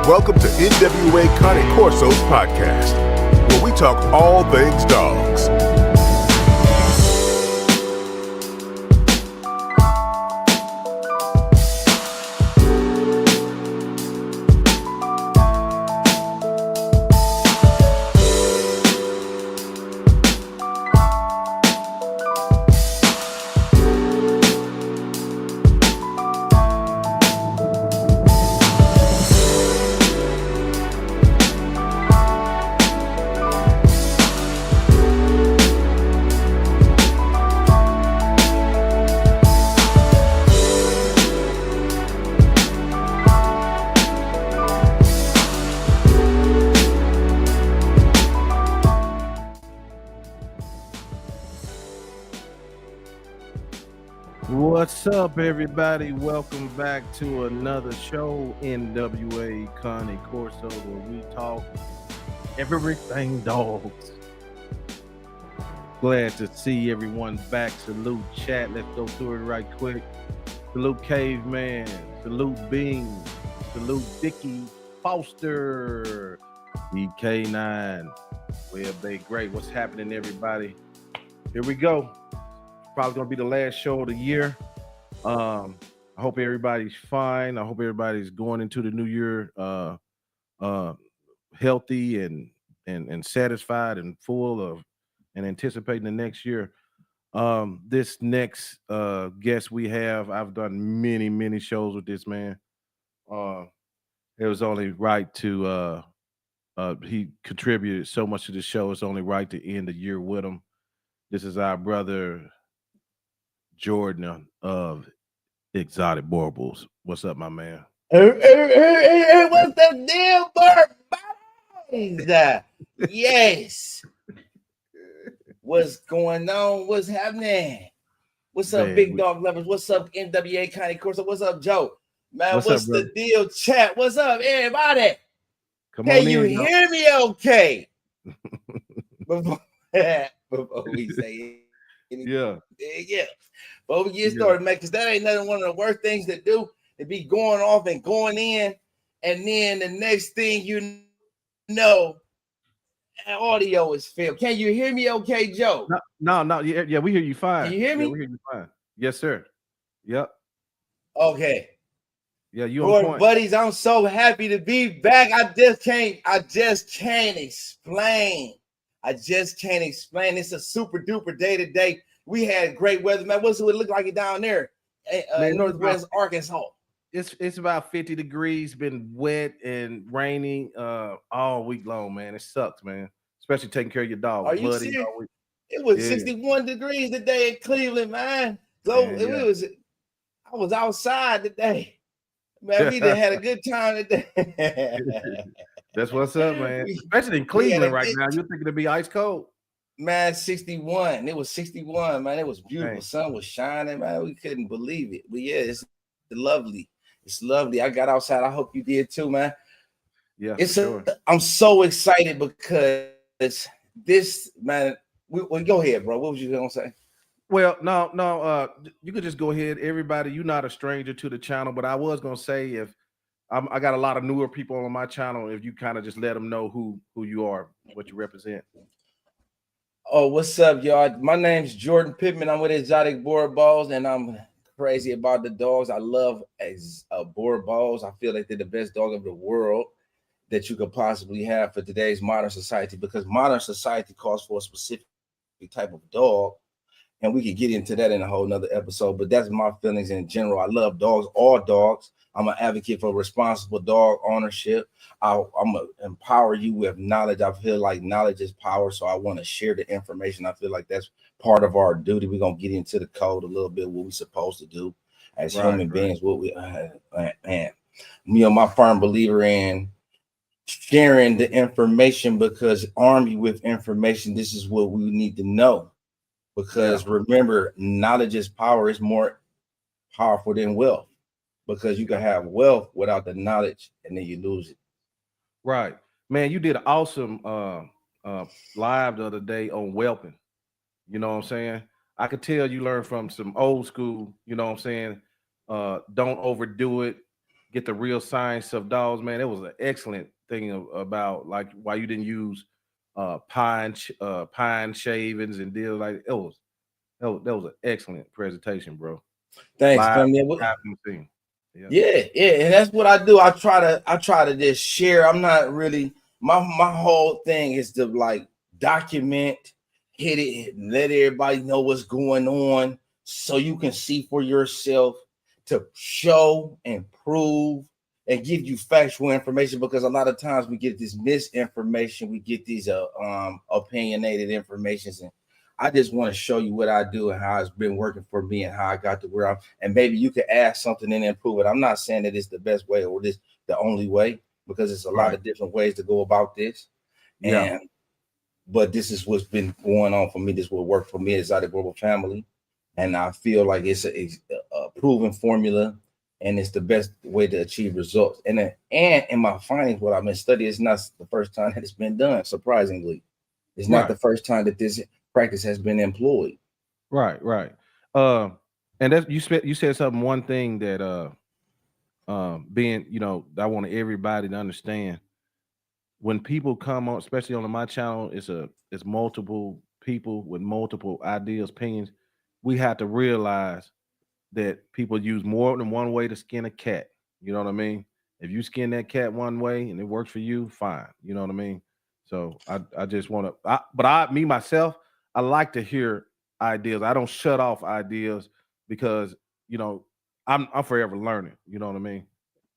Welcome to NWA Cane Corso's podcast, where we talk all things dogs. What's up, everybody? Welcome back to another show, NWA Cane Corso, where we talk everything dogs. Glad to see everyone back. Salute chat. Let's go through it right quick. Salute Caveman. Salute Bing. Salute Dickie Foster. EK9. Well, they great. What's happening, everybody? Here we go. Probably gonna be the last show of the year. I hope everybody's fine. I hope everybody's going into the new year healthy and satisfied and full of and anticipating the next year. This next guest we have, I've done many shows with this man. It was only right to he contributed so much to the show. It's only right to end the year with him. This is our brother Jordan of Exotic Baubles. What's up, my man? Hey, what's the deal, Bert? Yes. What's going on? What's happening? What's up, Big Dog Lovers? What's up, NWA Cane Corso? What's up, Joe? Man, what's the deal, chat? What's up, everybody? Can you hear me okay? Before we say anything. Yeah. Before we get started, man, because that ain't nothing one of the worst things to do, to be going off and going in, and then the next thing you know, audio is failed. Can you hear me okay, Joe? No. Yeah, we hear you fine. Can you hear me? Yeah, we hear you fine. Yes, sir. Yep. Okay. Yeah, you on point. Buddies, I'm so happy to be back. I just can't explain. It's a super duper day today. We had great weather, man. What's it look like down there in Northwest Arkansas? It's about 50 degrees, been wet and raining all week long, man. It sucks, man. Especially taking care of your dog. Are you serious? It was 61 degrees today in Cleveland, man. So I was outside today. Man, we done had a good time today. That's what's up, man. Especially in Cleveland right now. You're thinking it'd be ice cold. Man, 61. It was 61, man. It was beautiful. Sun was shining, man. We couldn't believe it. But yeah, it's lovely. It's lovely. I got outside. I hope you did too, man. Yeah, I'm so excited because this, man. Go ahead, bro. What was you gonna say? Well, no. You could just go ahead. Everybody, you're not a stranger to the channel, but I was gonna say if I got a lot of newer people on my channel, if you kind of just let them know who you are, what you represent. Oh, what's up, y'all? My name's Jordan Pittman. I'm with Exotic Baubles, and I'm crazy about the dogs. I love Baubles. I feel like they're the best dog of the world that you could possibly have for today's modern society, because modern society calls for a specific type of dog, and we could get into that in a whole nother episode. But that's my feelings in general. I love dogs, all dogs. I'm an advocate for responsible dog ownership. I'm gonna empower you with knowledge. I feel like knowledge is power, so I want to share the information. I feel like that's part of our duty. We're gonna get into the code a little bit, what we're supposed to do as human beings. What we, man, I'm a firm believer in sharing the information, because arm you with information. This is what we need to know, because remember, knowledge is power. Is more powerful than wealth, because you can have wealth without the knowledge and then you lose it. Right, man. You did an awesome live the other day on whelping. You know what I'm saying? I could tell you learned from some old school. You know what I'm saying? Don't overdo it. get the real science of dogs, man. It was an excellent thing about like why you didn't use pine shavings and deals like that was an excellent presentation, bro. Thanks, Live, family. live from the scene. Yeah. Yeah, and that's what I do. I try to just share. I'm not really my whole thing is to like document, hit it, let everybody know what's going on so you can see for yourself, to show and prove and give you factual information, because a lot of times we get this misinformation, we get these opinionated informations, and I just want to show you what I do and how it's been working for me and how I got to where I'm. And maybe you could add something and improve it. I'm not saying that it's the best way or this the only way, because it's a lot of different ways to go about this. Yeah. But this is what's been going on for me. This will work for me inside the global family, and I feel like it's a proven formula, and it's the best way to achieve results. And in my findings, what I've been studying, it's not the first time that it's been done. Surprisingly, it's not the first time that this practice has been employed. Right. And that's you said something. One thing that being I want everybody to understand, when people come on, especially on my channel, it's multiple people with multiple ideas, opinions. We have to realize that people use more than one way to skin a cat. You know what I mean? If you skin that cat one way and it works for you, fine. You know what I mean? So I just want to, me myself, I like to hear ideas. I don't shut off ideas because I'm forever learning. You know what I mean?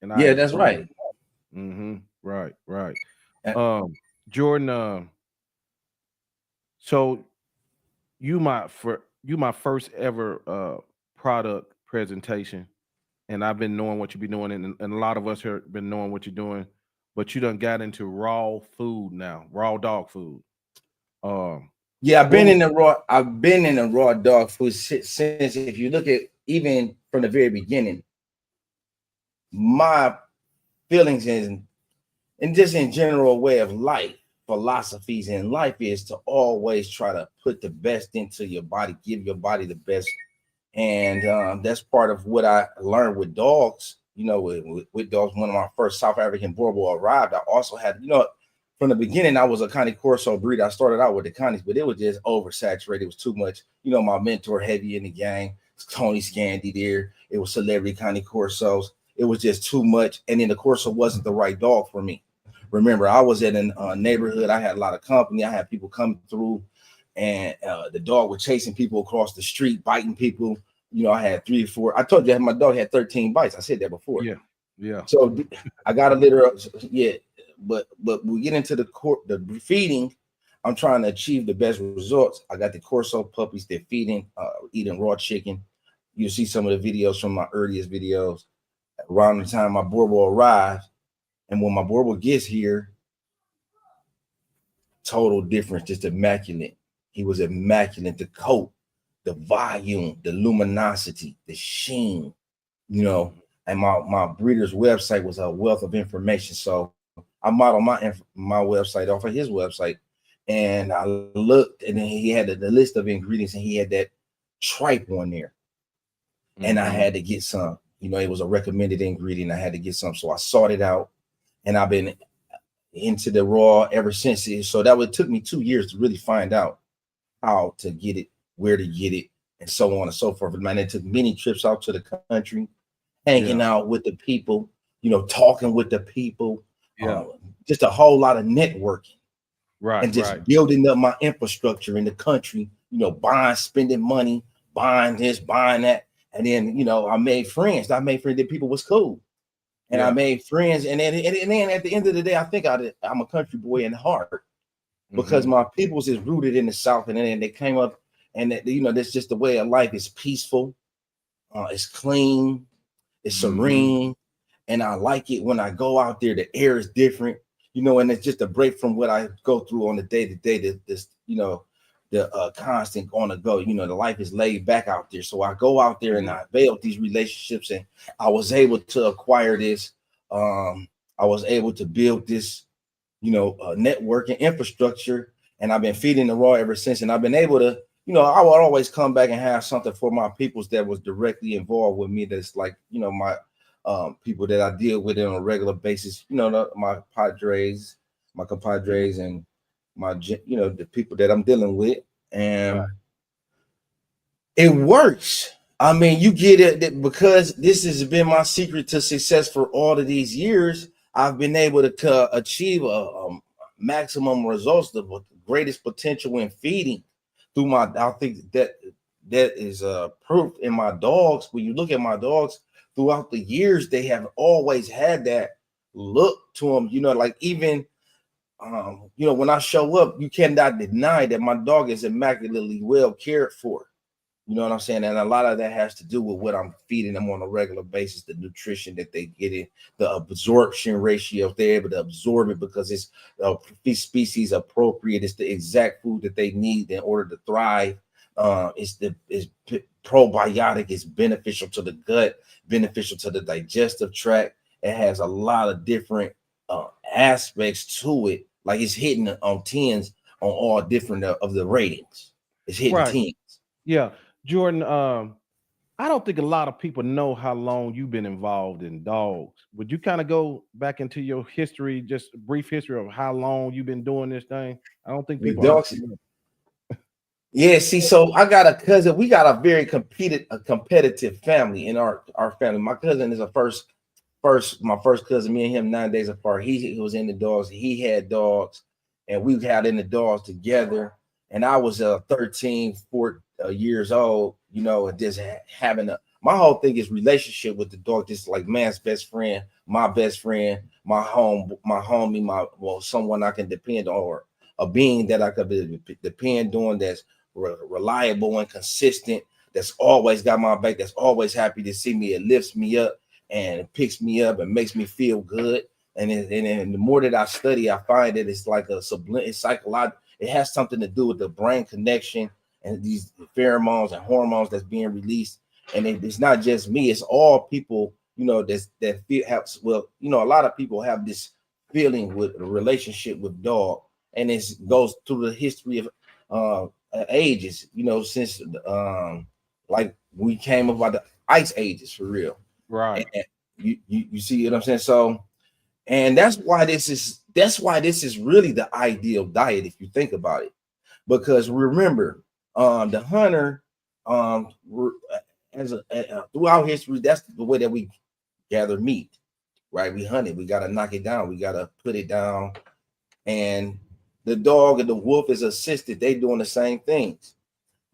And I Yeah, that's improve. right. Right. Uh, Jordan. So you my first ever product presentation, and I've been knowing what you be doing, and a lot of us here been knowing what you're doing, but you done got into raw food now, raw dog food. Yeah, I've What been was in the raw. I've been in the raw dog food since. If you look at even from the very beginning, my feelings and just in general way of life, philosophies in life is to always try to put the best into your body, give your body the best, and that's part of what I learned with dogs. With dogs, one of my first South African Boerboel arrived, I also had, from the beginning, I was a Connie Corso breed. I started out with the Connies, but it was just oversaturated. It was too much. My mentor heavy in the game, Tony Scandy there. It was celebrity Connie Corsos. It was just too much. And then the Corso wasn't the right dog for me. Remember, I was in a neighborhood. I had a lot of company. I had people coming through, and the dog was chasing people across the street, biting people. I had 3 or 4. I told you my dog had 13 bites. I said that before. Yeah. So I got a litter of, yeah. But we get into the feeding. I'm trying to achieve the best results. I got the Corso puppies. They're eating raw chicken. You'll see some of the videos from my earliest videos. Around the time my Boerboel arrives, and when my Boerboel gets here, total difference, just immaculate. He was immaculate. The coat, the volume, the luminosity, the sheen, and my breeder's website was a wealth of information. So I modeled my website off of his website, and I looked, and then he had the list of ingredients, and he had that tripe on there, and I had to get some. It was a recommended ingredient. I had to get some, so I sought it out, and I've been into the raw ever since. So took me 2 years to really find out how to get it, where to get it, and so on and so forth. Man, it took many trips out to the country, hanging out with the people, talking with the people, just a whole lot of networking, and just building up my infrastructure in the country, spending money, buying this, buying that. And then, I made friends. That people was cool. And I made friends. And then at the end of the day, I think I'm a country boy in heart, because my peoples is rooted in the South. And then they came up, and that's just the way of life. It's peaceful. It's clean. It's serene. And I like it when I go out there. The air is different, and it's just a break from what I go through on the day to day. The constant on the go. The life is laid back out there. So I go out there and I build these relationships, and I was able to acquire this. I was able to build this, network and infrastructure, and I've been feeding the raw ever since. And I've been able to, I would always come back and have something for my peoples that was directly involved with me. That's like, my people that I deal with on a regular basis. My padres, my compadres, and the people that I'm dealing with, and it works. I mean, you get it because this has been my secret to success for all of these years. I've been able to achieve a maximum results, the greatest potential in feeding through my. I think that is proof in my dogs. When you look at my dogs throughout the years, they have always had that look to them. Like even when I show up, you cannot deny that my dog is immaculately well cared for. You know what I'm saying? And a lot of that has to do with what I'm feeding them on a regular basis, the nutrition that they get in, the absorption ratio, if they're able to absorb it because it's species appropriate. It's the exact food that they need in order to thrive. It's probiotic, it's beneficial to the gut, beneficial to the digestive tract. It has a lot of different aspects to it. Like it's hitting on 10s on all different of the ratings. It's hitting 10s. Yeah. Jordan, I don't think a lot of people know how long you've been involved in dogs. Would you kind of go back into your history, just a brief history of how long you've been doing this thing? I don't think people dogs. Yeah, see, so I got a cousin. We got a very competitive family in our family. My cousin is my first cousin. Me and him 9 days apart. He was in the dogs. He had dogs, and we got in the dogs together. And I was 13, 14 years old, and just having my whole thing is relationship with the dog, just like man's best friend, my homie, someone I can depend on, or a being that I could depend on, that's reliable and consistent, that's always got my back, that's always happy to see me. It lifts me up and it picks me up and makes me feel good. And the more that I study, I find that it's like a subliminal, psychological. It has something to do with the brain connection and these pheromones and hormones that's being released. And it's not just me; it's all people. That feel a lot of people have this feeling with a relationship with dog, and it goes through the history of ages. Since like we came about the ice ages for real. Right. And you see what I'm saying? So. And that's why this is really the ideal diet if you think about it, because remember, the hunter, throughout history, that's the way that we gather meat, right? We hunt it, we gotta knock it down, we gotta put it down, and the dog and the wolf is assisted. They doing the same things.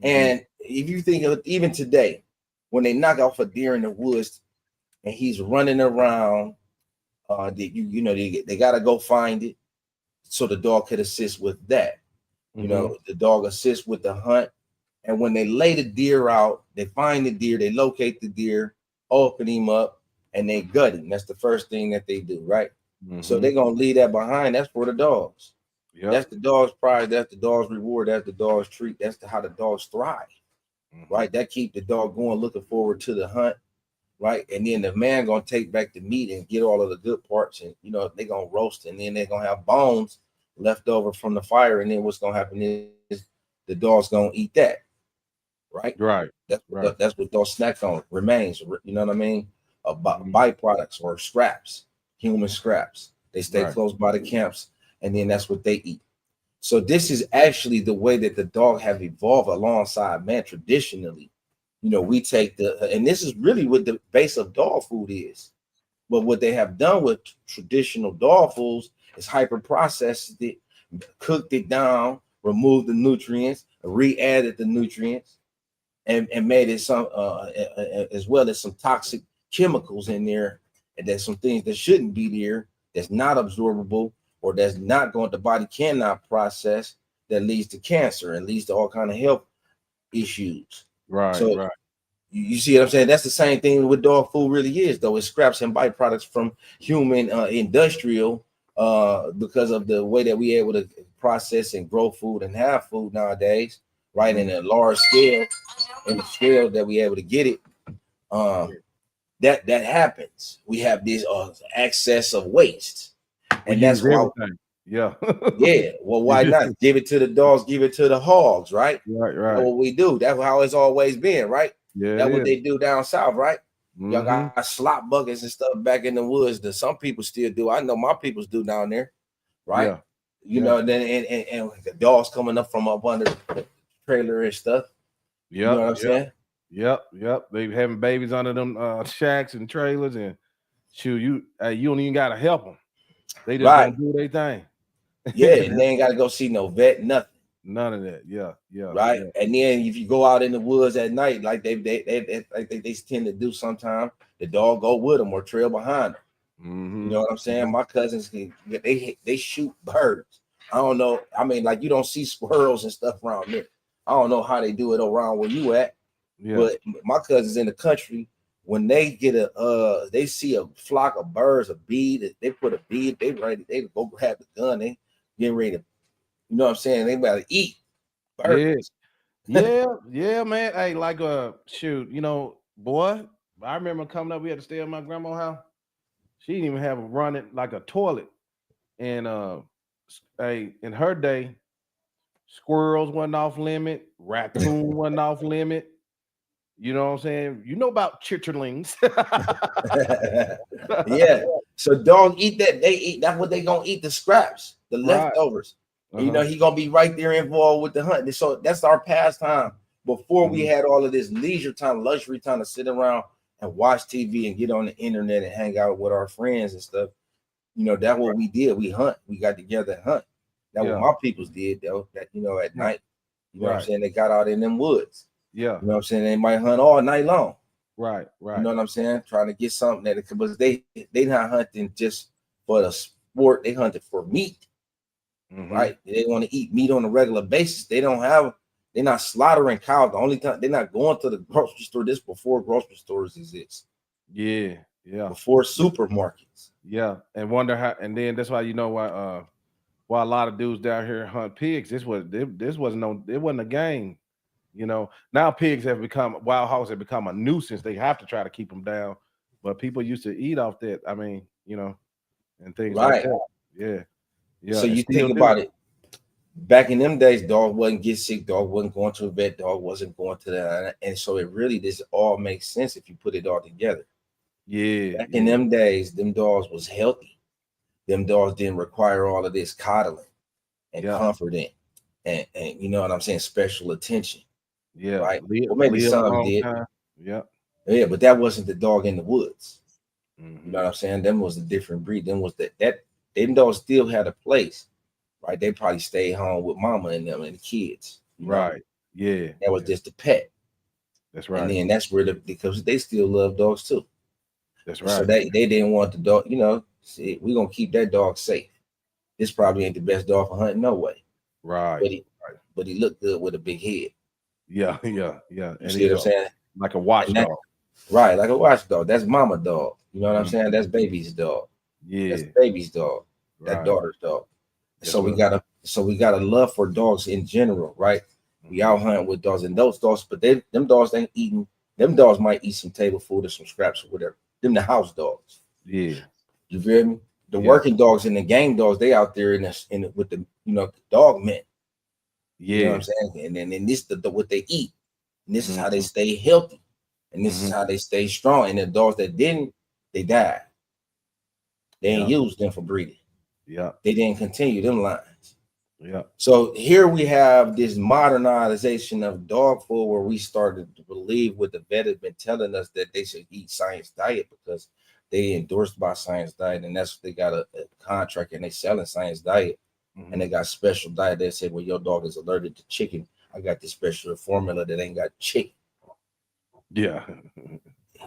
Mm-hmm. And if you think of even today, when they knock off a deer in the woods and he's running around. They gotta go find it, so the dog could assist with that. Mm-hmm. The dog assists with the hunt, and when they lay the deer out, they find the deer, they locate the deer, open him up, and they gut him. That's the first thing that they do, right? Mm-hmm. So they're gonna leave that behind. That's for the dogs. Yep. That's the dog's prize. That's the dog's reward. That's the dog's treat. That's how the dogs thrive, right? That keep the dog going, looking forward to the hunt. Right, and then the man gonna take back the meat and get all of the good parts, and they're gonna roast, and then they're gonna have bones left over from the fire, and then what's gonna happen is the dog's gonna eat that. Right. That's what those snack on remains. You know what I mean? Byproducts or scraps, human scraps. They stay close by the camps, and then that's what they eat. So this is actually the way that the dog have evolved alongside man traditionally. We take and this is really what the base of dog food is. But what they have done with traditional dog foods is hyper processed it, cooked it down, removed the nutrients, re-added the nutrients, and made it some as well as some toxic chemicals in there, and there's some things that shouldn't be there, that's not absorbable, or that's not going, the body cannot process, that leads to cancer and leads to all kind of health issues. Right. So you see what I'm saying? That's the same thing with dog food really is, though. It's scraps and byproducts from human industrial because of the way that we're able to process and grow food and have food nowadays, right? In a large scale, in the scale that we're able to get it. That happens. We have this excess of waste. And that's why yeah. Well, why not give it to the dogs, give it to the hogs, right? Right. That's what we do. That's how it's always been, right? Yeah, that's what they do down south, right? Y'all got slop buckets and stuff back in the woods that some people still do. I know my peoples do down there, right? Yeah. You know, then and the dogs coming up from up under the trailer and stuff. You know what I'm saying? Yep. They having babies under them shacks and trailers, and shoot, you don't even gotta help them. They just gonna do their thing. Yeah, and they ain't gotta go see no vet, nothing. None of that. Yeah. Right. Yeah. And then if you go out in the woods at night, like they tend to do sometimes, the dog go with them or trail behind them. You know what I'm saying? My cousins, they shoot birds. I don't know. I mean, like you don't see squirrels and stuff around there. I don't know how they do it around where you at. Yeah. But my cousins in the country, when they get they see a flock of birds, a bee, they put a bee, they go grab the gun, they getting ready to, you know what I'm saying? They about to eat birds. Yeah, man. Hey, like shoot, you know, boy, I remember coming up, we had to stay at my grandma's house. She didn't even have a running like a toilet. And hey, in her day, squirrels wasn't off limit, raccoon wasn't off limit. You know what I'm saying? You know about chitterlings. Yeah. So dogs eat that. They eat. That's what they gonna eat. The scraps, the leftovers. You know, he gonna be right there involved with the hunt. So that's our pastime. Before we had all of this leisure time, luxury time to sit around and watch TV and get on the internet and hang out with our friends and stuff. You know, that's what we did. We hunt. We got together and hunt. That's what my peoples did, though. That, you know, at night. You know what I'm saying? They got out in them woods. Yeah. You know what I'm saying? They might hunt all night long. Right. You know what I'm saying? Trying to get something that because they not hunting just for the sport. They hunted for meat. Right? They want to eat meat on a regular basis. They're not slaughtering cows. The only time they're not going to the grocery store. This before grocery stores exist. Yeah. Before supermarkets. Yeah. And wonder how, and then that's why you know why a lot of dudes down here hunt pigs. It wasn't a game. You know, now wild hogs have become a nuisance. They have to try to keep them down. But people used to eat off that. I mean, you know, and things like that. Yeah. So you think about it. Back in them days, dog wasn't get sick, dog wasn't going to a vet, dog wasn't going to that. And so this all makes sense if you put it all together. Yeah. Back in them days, them dogs was healthy. Them dogs didn't require all of this coddling and comforting and you know what I'm saying, special attention. Yeah. Right. Well, maybe some did. Time. Yeah. Yeah, but that wasn't the dog in the woods. You know what I'm saying? Them was a different breed. Them was them dogs still had a place. Right. They probably stayed home with mama and them and the kids. Right. Yeah. That was just a pet. That's right. And then that's where because they still love dogs too. That's right. So they didn't want the dog, you know, see, we're gonna keep that dog safe. This probably ain't the best dog for hunting, no way. Right. But he looked good with a big head. Yeah. You see what I'm saying? Like a watchdog. Right, like a watchdog. That's mama dog. You know what I'm saying? That's baby's dog. Yeah. That's baby's dog. That daughter's dog. So we got a love for dogs in general, right? We out hunting with dogs, and those dogs, but them dogs ain't eating. Them dogs might eat some table food or some scraps or whatever. Them the house dogs. Yeah. You feel me? The working dogs and the game dogs, they out there with the dog men. Yeah. You know what I'm saying? And then this what they eat. And this is how they stay healthy. And this is how they stay strong. And the dogs that didn't, they died. They ain't used them for breeding. Yeah. They didn't continue them lines. Yeah. So here we have this modernization of dog food where we started to believe what the vet has been telling us that they should eat science diet because they endorsed by science diet. And that's they got a contract and they selling science diet. And they got special diet. They said, well, your dog is allergic to chicken. I got this special formula that ain't got chicken. Yeah.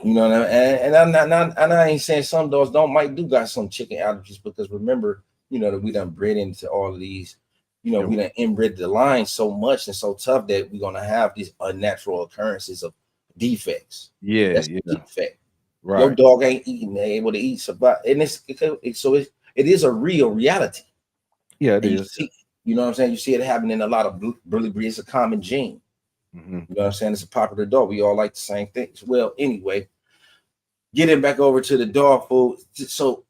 You know what I mean? And I ain't saying some dogs might got some chicken allergies because remember, you know, that we done bred into all of these, you know, we done inbred the line so much and so tough that we're gonna have these unnatural occurrences of defects. Yeah, that's the defect. Right. Your dog ain't able to eat survive, and it is a real reality. Yeah, it is. You know what I'm saying? You see it happening in a lot of bully breeds. It's a common gene. You know what I'm saying? It's a popular dog. We all like the same things. Well, anyway, getting back over to the dog food. So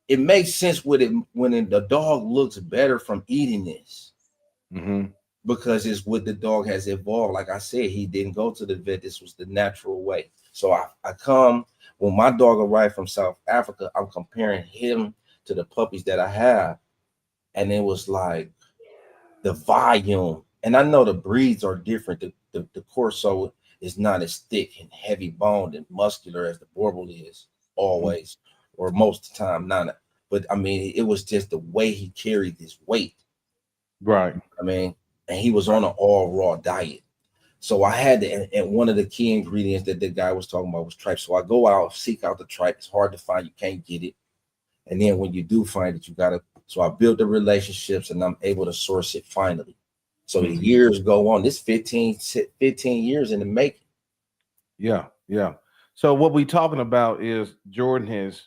it makes sense when the dog looks better from eating this. Because it's what the dog has evolved. Like I said, he didn't go to the vet. This was the natural way. So I come when my dog arrived from South Africa, I'm comparing him to the puppies that I have, and it was like the volume. And I know the breeds are different. The Corso is not as thick and heavy boned and muscular as the Borbal is always, or most of the time not. But I mean, it was just the way he carried his weight. Right. I mean, and he was on an all raw diet. So I had to, and one of the key ingredients that the guy was talking about was tripe. So I go out, seek out the tripe. It's hard to find, you can't get it. And then when you do find it, you gotta. So I built the relationships and I'm able to source it finally. So the years go on. This 15 years in the making. Yeah, yeah. So what we talking about is Jordan has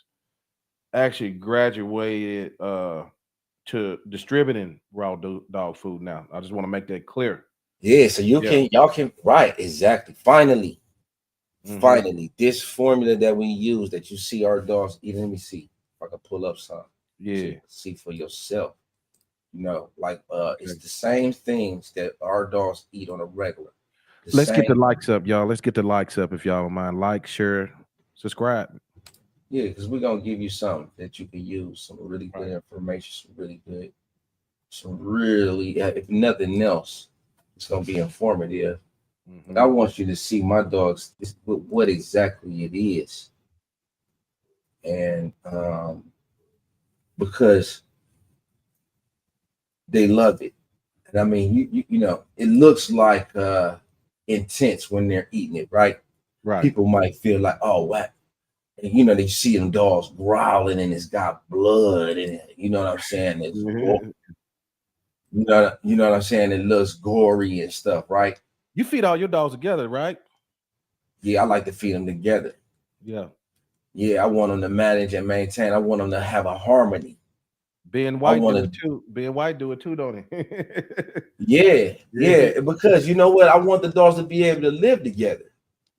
actually graduated to distributing raw dog food now. I just want to make that clear. Yeah, so y'all can right, exactly. Finally, this formula that we use that you see our dogs eat. Let me see if I can pull up some. Yeah, so you can see for yourself. You know, like it's the same things that our dogs eat on a regular. Let's get the likes up, y'all. Let's get the likes up if y'all don't mind. Like, share, subscribe. Yeah, because we're gonna give you something that you can use, some really good information, some really, if nothing else, it's gonna be informative. But I want you to see my dogs, what exactly it is, and because they love it. And I mean, you know, it looks like intense when they're eating it, right? Right. People might feel like, oh, what? And, you know, they see them dogs growling and it's got blood in it. You know what I'm saying? It's you know what I'm saying? It looks gory and stuff, right? You feed all your dogs together, right? Yeah, I like to feed them together. Yeah. Yeah, I want them to manage and maintain. I want them to have a harmony. Ben White do it too. Ben White do it too, don't he? yeah. Because you know what? I want the dogs to be able to live together.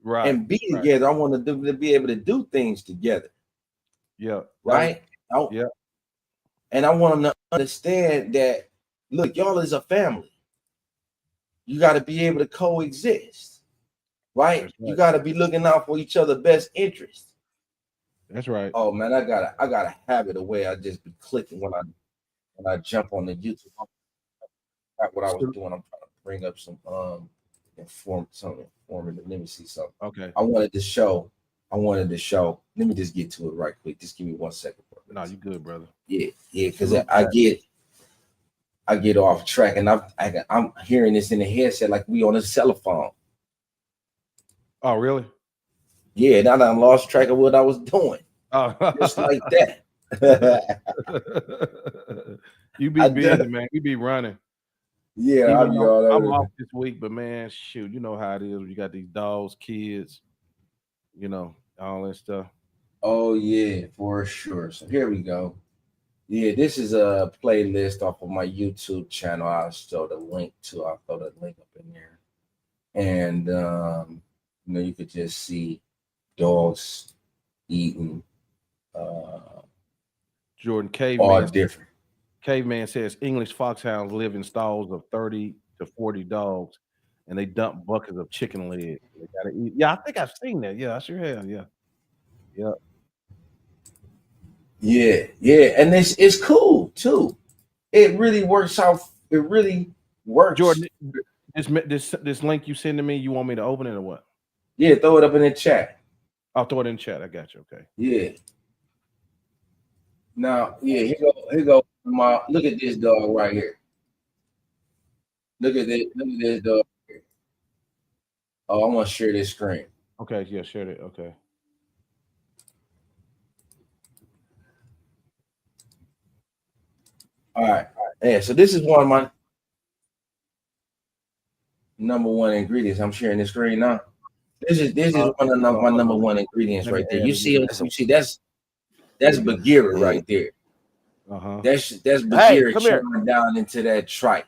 Right. And be together. I want them to be able to do things together. Yeah. Right? Yeah. And I want them to understand that, look, y'all is a family. You got to be able to coexist. Right? You got to be looking out for each other's best interest. That's right. Oh man, I got a habit of way I just be clicking when I jump on the YouTube. That's what I was doing. I'm trying to bring up some informative. Let me see something. Okay. I wanted to show. Let me just get to it right quick. Just give me 1 second. No, you good, brother. Yeah, because I get off track, and I'm hearing this in the headset like we on a cell phone. Oh, really? Yeah, now that I lost track of what I was doing. Oh. Just like that. You be busy, man. You be running. Yeah, I'm off this week, but man, shoot, you know how it is. You got these dogs, kids, you know, all that stuff. Oh yeah, for sure. So here we go. Yeah, this is a playlist off of my YouTube channel. I'll throw the link up in there, and you know, you could just see dogs eating. Jordan Caveman, all different. Caveman says English foxhounds live in stalls of 30 to 40 dogs, and they dump buckets of chicken legs. They gotta eat. Yeah, I think I've seen that. Yeah, I sure have. Yeah. Yeah, and it's cool too. It really works out. It really works. Jordan, this link you send to me, you want me to open it or what? Yeah, throw it up in the chat. I'll throw it in the chat. I got you. Okay. Yeah. Now, yeah, here go. Look at this dog right here. Look at this dog here. Oh, I want to share this screen. Okay, yeah, share it. Okay. All right. Yeah, so this is one of my number one ingredients. I'm sharing this screen now. This is one of my number one ingredients right there. You see that's Bagheera right there. That's Bagheera chewing down into that tripe.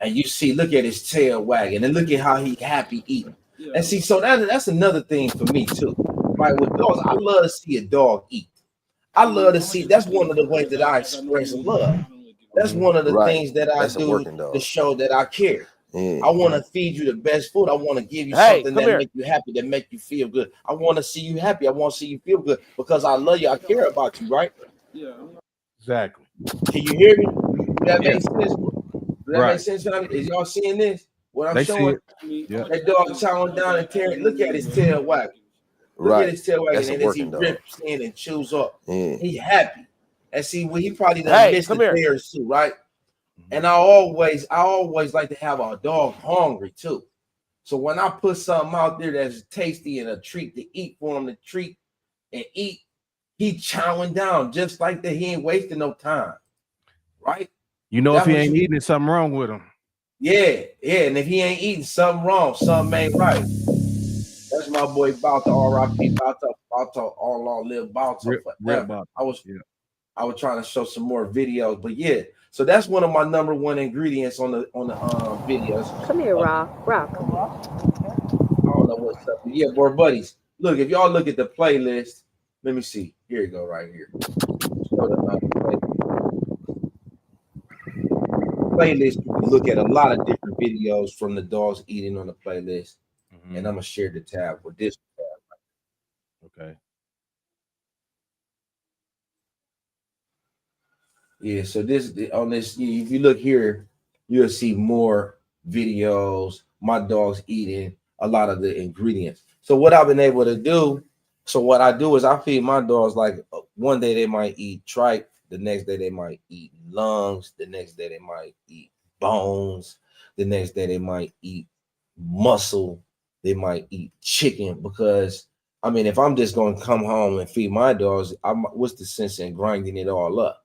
And you see, look at his tail wagging, and look at how he happy eating. Yeah. And see, so that's another thing for me too. Right, with dogs, I love to see a dog eat. I love to see. That's one of the ways that I express love. That's one of the things that I do to show that I care. I want to feed you the best food. I want to give you Hey, something come that here. make you happy, that make you feel good. I want to see you happy. I want to see you feel good because I love you. I care about you, right? Exactly. Can you hear me? Do that Yeah. make sense? Do that Right. make sense, family? Is y'all seeing this? What I'm They see showing? it. Yeah. That dog chowing down and tearing. Look at his tail wagging. Look at his tail wagging, and as he rips in and chews up, he happy. And see, well, he probably done Hey, missed come the here. day or two, right? And I always like to have a dog hungry too. So when I put something out there that's tasty and a treat to eat for him to treat and eat, he chowing down just like that. He ain't wasting no time, right? You know, That if he was ain't you. eating, there's something wrong with him. Yeah. And if he ain't eating, something wrong, something ain't right. That's my boy Balto, R.I.P. Balto, all long live Balto Rip forever. bottom. I was trying to show some more videos, but yeah. So that's one of my number one ingredients on the videos. Come here, Rock. Come here. I don't know what's up. But yeah, boy, buddies. Look, if y'all look at the playlist, let me see. Here you go, right here. Show the playlist. You can look at a lot of different videos from the dogs eating on the playlist, and I'm gonna share the tab with this tab. Okay. Yeah, so this on this, if you look here, you'll see more videos. My dogs eating a lot of the ingredients. So what I've been able to do, so what I do is I feed my dogs like one day they might eat tripe, the next day they might eat lungs, the next day they might eat bones, the next day they might eat muscle, they might eat chicken. Because I mean, if I'm just going to come home and feed my dogs, what's the sense in grinding it all up?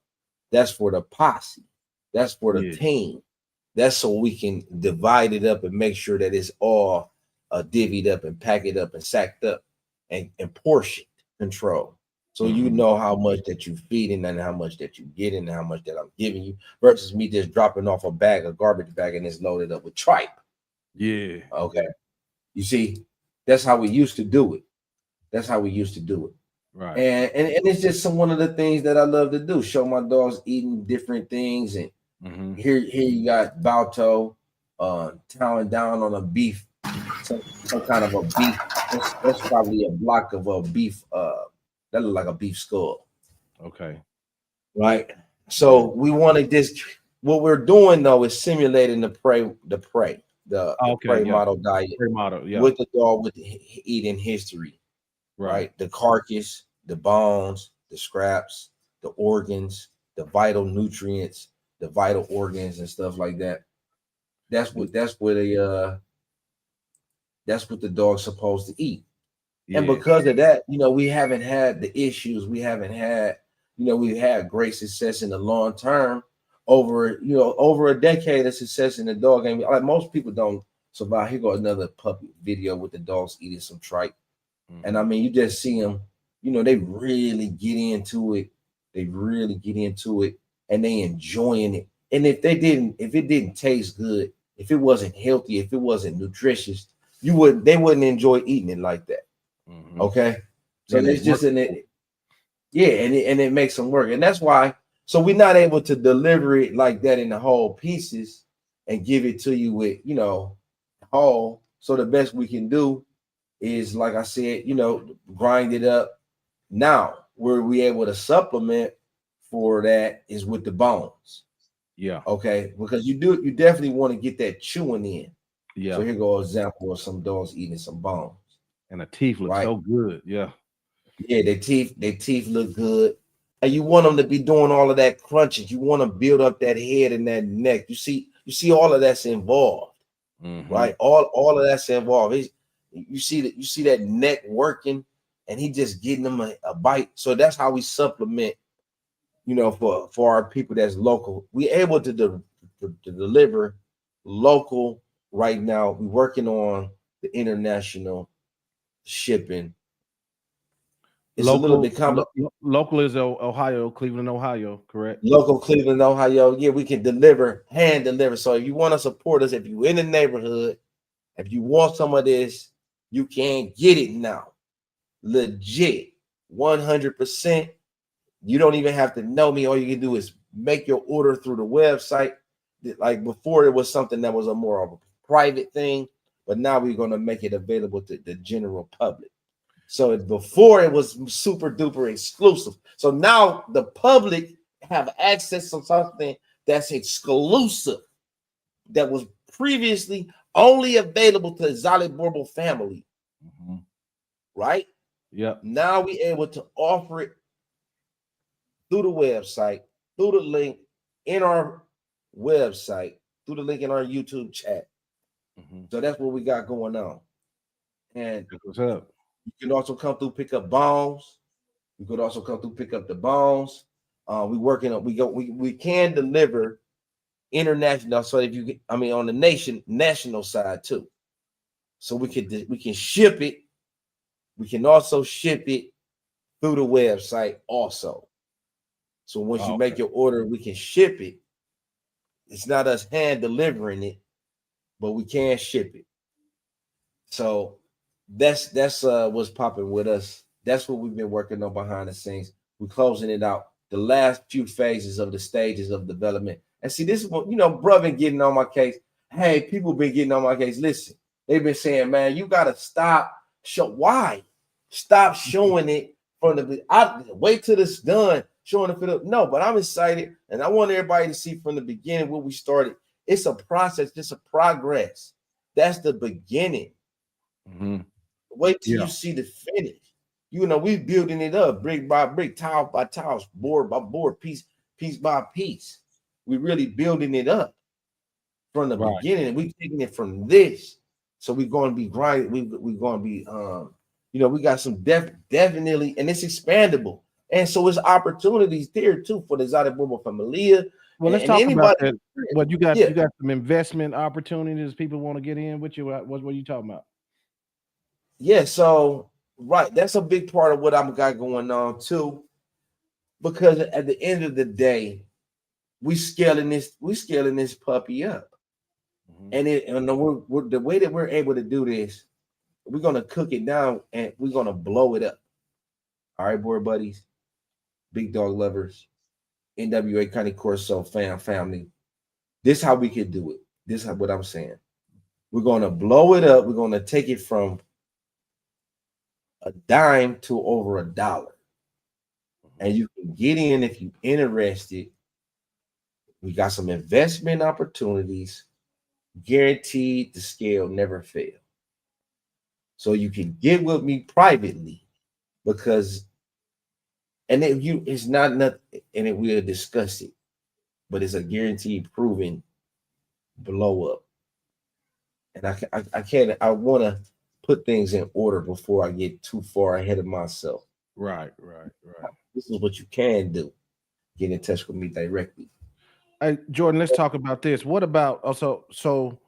That's for the posse. That's for the team. That's so we can divide it up and make sure that it's all divvied up and packed up and sacked up and portion control. So you know how much that you feeding and how much that you getting and how much that I'm giving you versus me just dropping off a garbage bag, and it's loaded up with tripe. Yeah. Okay. You see, that's how we used to do it. Right. And it's just one of the things that I love to do. Show my dogs eating different things. And here you got Balto towing down on a beef, some kind of a beef. That's probably a block of a beef. That look like a beef skull. Okay. Right. So we wanted this. What we're doing though is simulating the prey model diet with the dog with the eating history. Right. The carcass, the bones, the scraps, the organs, the vital nutrients, the vital organs and stuff like that. That's what the dog's supposed to eat. Yeah. And because of that, we haven't had the issues. We haven't had, we've had great success in the long term over a decade of success in the dog game. Like most people don't survive. Here go another puppy video with the dogs eating some tripe. And I mean, you just see them, they really get into it. And they enjoying it. And if it didn't taste good, if it wasn't healthy, if it wasn't nutritious, they wouldn't enjoy eating it like that. Okay. So it's just and it makes them work. And that's why, so we're not able to deliver it like that in the whole pieces and give it to you with, whole. So the best we can do is, like I said, grind it up. Now, where we able to supplement for that is with the bones. Yeah. Okay. Because you definitely want to get that chewing in. Yeah. So here go an example of some dogs eating some bones. And the teeth look so good. Yeah. Yeah, their teeth look good. And you want them to be doing all of that crunching. You want to build up that head and that neck. You see all of that's involved. Right? All of that's involved. You see that neck working, and he just getting them a bite. So that's how we supplement, for our people that's local. We able to deliver local right now. We're working on the international shipping. It's local, a little bit complicated. Local is Ohio, Cleveland, Ohio, correct? Local, Cleveland, Ohio. Yeah, we can hand deliver. So if you want to support us, if you're in the neighborhood, if you want some of this, you can get it now. Legit, 100%. You don't even have to know me. All you can do is make your order through the website. Like before, it was something that was a more of a private thing, but now we're going to make it available to the general public. So before it was super duper exclusive. So now the public have access to something that's exclusive that was previously only available to the Exotic Bourbon family. Mm-hmm. Right? Yep. Now we able to offer it through the website, through the link in our website, through the link in our YouTube chat. Mm-hmm. So that's what we got going on. And that's what's up. You can also come through pick up bones. You could also come through pick up the bones. We can deliver international. So if you, I mean, on the national side too. So we can ship it. We can also ship it through the website also. So once you make your order, we can ship it. It's not us hand delivering it, but we can ship it. So that's what's popping with us. That's what we've been working on behind the scenes. We're closing it out. The last few phases of the stages of development. And see, this is what, brother been getting on my case. Hey, people been getting on my case. Listen, they've been saying, man, you gotta stop. Why? Stop showing it from the. Wait till it's done. Showing it for the. No, but I'm excited, and I want everybody to see from the beginning where we started. It's a process, just a progress. That's the beginning. Mm-hmm. Wait till you see the finish. We building it up brick by brick, tile by tile, board by board, piece by piece. We really building it up from the beginning. We taking it from this. So we're going to be grinding. We're going to be, we got some definitely, and it's expandable. And so it's opportunities there too for the Exotic Bourbon Familia. Well, let's talk about that. What you got? You got some investment opportunities. People want to get in with you. What are you talking about? Yeah, so that's a big part of what I've got going on too, because at the end of the day, we scaling this puppy up, and the way that we're able to do this, we're gonna cook it down and we're gonna blow it up. All right, board buddies, big dog lovers, NWA County Corso family. This is how we could do it. This is what I'm saying. We're gonna blow it up. We're gonna take it from a dime to over $1. And you can get in if you're interested. We got some investment opportunities, guaranteed the scale never fail. So you can get with me privately because, it's not nothing, and we'll discuss it, but it's a guaranteed proven blow up. And I want to put things in order before I get too far ahead of myself. Right. This is what you can do. Get in touch with me directly. Hey, Jordan, let's talk about this. What about also? So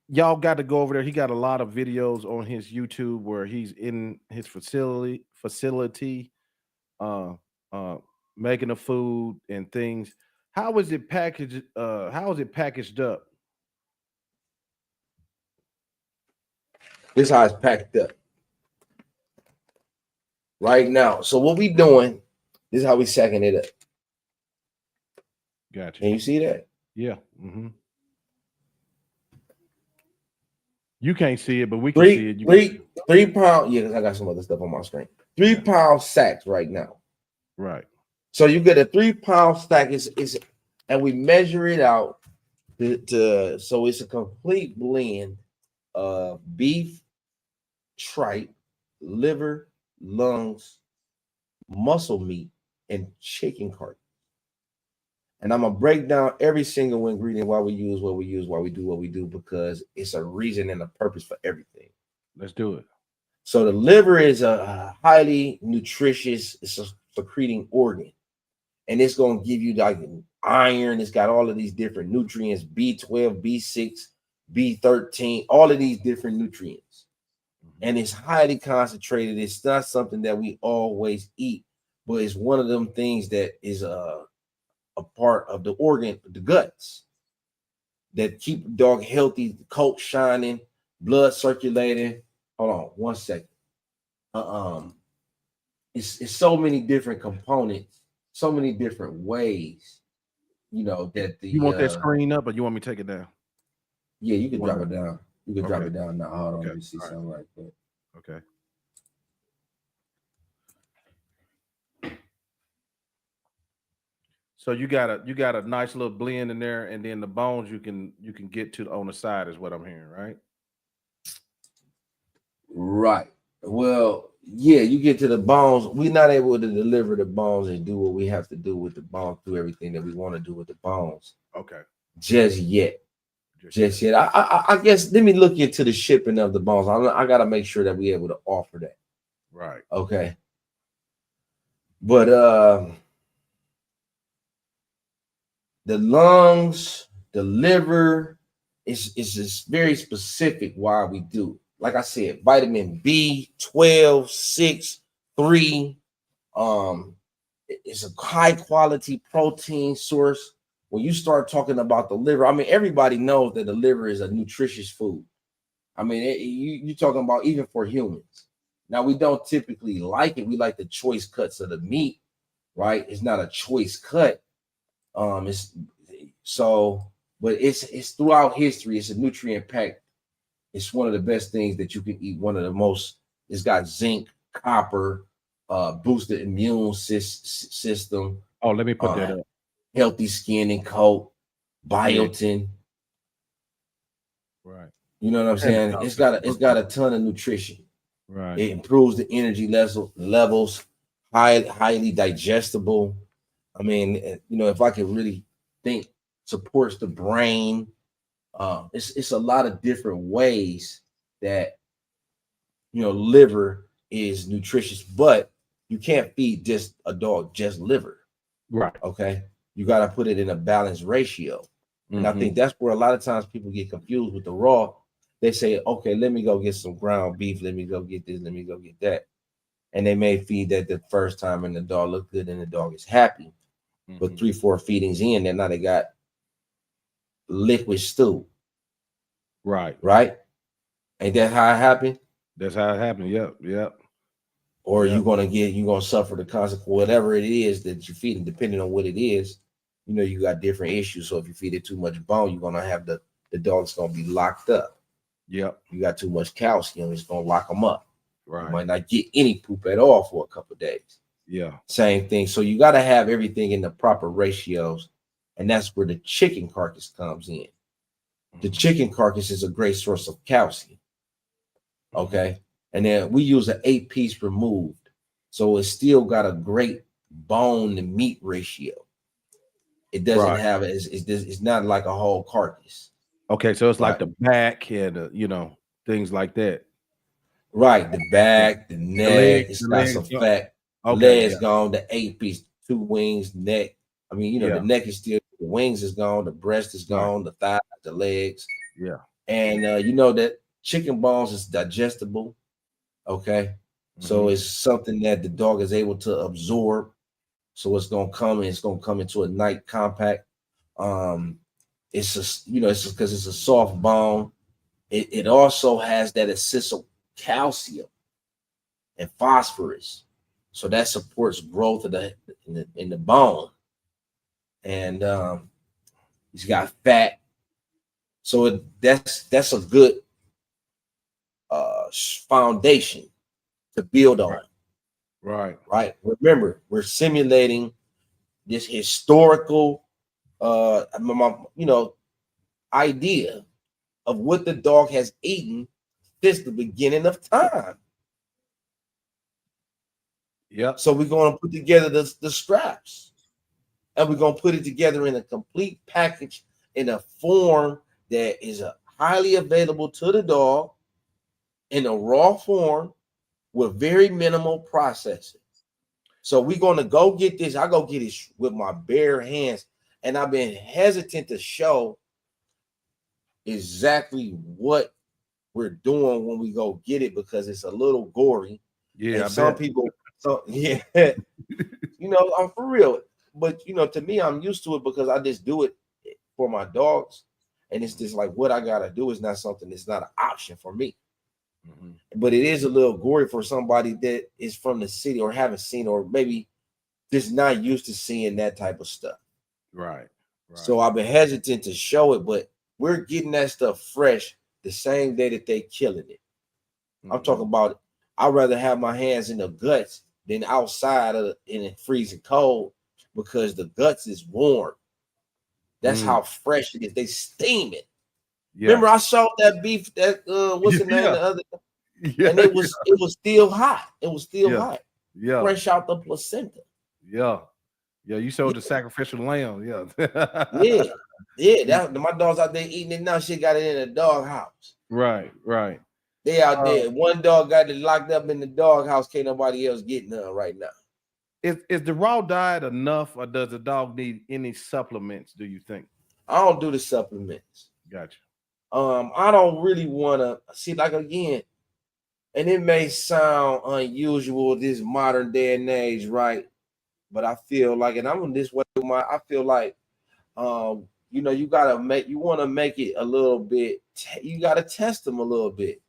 y'all got to go over there. He got a lot of videos on his YouTube where he's in his facility, making the food and things. How is it packaged? How is it packaged up? This is how it's packed up right now. So what we doing? This is how we sacking it up. Gotcha. Can you see that? Yeah. Mm-hmm. You can't see it, but we can see it. 3 pound. Yeah, because I got some other stuff on my screen. 3 pound sacks right now. Right. So you get a 3 pound stack. And we measure it out so it's a complete blend of beef, tripe, liver, lungs, muscle meat, and chicken carcass. And I'm gonna break down every single ingredient, why we use what we use, why we do what we do, because it's a reason and a purpose for everything. Let's do it. So the liver is a highly nutritious, it's a secreting organ, and it's gonna give you like iron. It's got all of these different nutrients: B12, B6, B13, all of these different nutrients, and it's highly concentrated. It's not something that we always eat, but it's one of them things that is a part of the organ, the guts, that keep the dog healthy, the coat shining, blood circulating. Hold on 1 second. It's so many different components, so many different ways, that the you want that screen up, or you want me to take it down? Yeah, you can drop it down. You can drop Okay. it down now. Hold on, Okay. let me see All right. something right quick. Okay. So you got a nice little blend in there, and then the bones you can get to on the side is what I'm hearing, right? Right. Well, yeah, you get to the bones. We're not able to deliver the bones and do what we have to do with the bones, do everything that we want to do with the bones Okay. just yet. Just yet. I guess let me look into the shipping of the bones. I got to make sure that we're able to offer that. Right. Okay. But the lungs, the liver, is just very specific why we do. Like I said, vitamin B12, 6, 3. It's a high quality protein source. When you start talking about the liver, I mean, everybody knows that the liver is a nutritious food. I mean, you talking about even for humans. Now, we don't typically like it. We like the choice cuts of the meat, right? It's not a choice cut. It's so, but it's throughout history. It's a nutrient pack. It's one of the best things that you can eat. One of the most. It's got zinc, copper, boosted immune system, Oh, let me put that up. healthy skin and coat, biotin. Right. You know what I'm saying? It's got a ton of nutrition. Right. It improves the energy levels, highly digestible. I mean, if I could really think, supports the brain. It's a lot of different ways that liver is nutritious, but you can't feed just a dog just liver. Right. Okay, you got to put it in a balanced ratio, and I think that's where a lot of times people get confused with the raw. They say, okay, let me go get some ground beef, let me go get this, let me go get that, and they may feed that the first time, and the dog look good, and the dog is happy. But 3-4 feedings in, and now they got liquid stew. Right. Ain't that how it happened? That's how it happened. Yep. Or you're gonna suffer the consequence, whatever it is that you feed, and depending on what it is, you got different issues. So if you feed it too much bone, you're gonna have the dog's gonna be locked up. Yep. You got too much calcium, it's gonna lock them up. Right. You might not get any poop at all for a couple of days. Yeah. Same thing. So you got to have everything in the proper ratios, and that's where the chicken carcass comes in. The chicken carcass is a great source of calcium. Okay. And then we use an 8-piece removed. So it's still got a great bone to meat ratio. It doesn't have it's not like a whole carcass. Okay, so it's like the back and things like that. Right, the back, the neck, it's got some fat. Legs gone, the 8-piece, 2 wings, neck. I mean, the neck is still, the wings is gone, the breast is gone, the thighs, the legs. Yeah. And that chicken bones is digestible. Okay. So it's something that the dog is able to absorb. So it's gonna come into a night compact. It's just, it's because it's a soft bone. It also has that essential calcium and phosphorus. So that supports growth of in the bone. And he's got fat. So that's a good foundation to build on. Right. Remember, we're simulating this historical idea of what the dog has eaten since the beginning of time. Yeah. So we're going to put together the scraps, and we're going to put it together in a complete package in a form that is highly available to the dog in a raw form with very minimal processing. So we're going to go get this. I go get it with my bare hands, and I've been hesitant to show exactly what we're doing when we go get it because it's a little gory. Yeah, and some people, I'm for real. But to me, I'm used to it because I just do it for my dogs, and it's just like what I gotta do is not something that's not an option for me. But it is a little gory for somebody that is from the city or haven't seen, or maybe just not used to seeing that type of stuff. Right. So I've been hesitant to show it, but we're getting that stuff fresh the same day that they killing it. I'm talking about I'd rather have my hands in the guts than outside in it freezing cold because the guts is warm. That's how fresh it is. They steam it. Yeah. Remember, I showed that beef that what's the name the other and it was still hot. It was still hot. Yeah. Fresh out the placenta. Yeah. Yeah, you showed the sacrificial lamb. Yeah. Yeah. My dog's out there eating it now. She got it in a dog house. Right. They out there. One dog got it locked up in the dog house. Can't nobody else get none right now. Is the raw diet enough, or does the dog need any supplements, do you think? I don't do the supplements. Gotcha. I don't really want to see, like, again, and it may sound unusual this modern day and age, right? But I feel like, and I'm this way, I feel like, you know, you want to make it a little bit, you got to test them a little bit.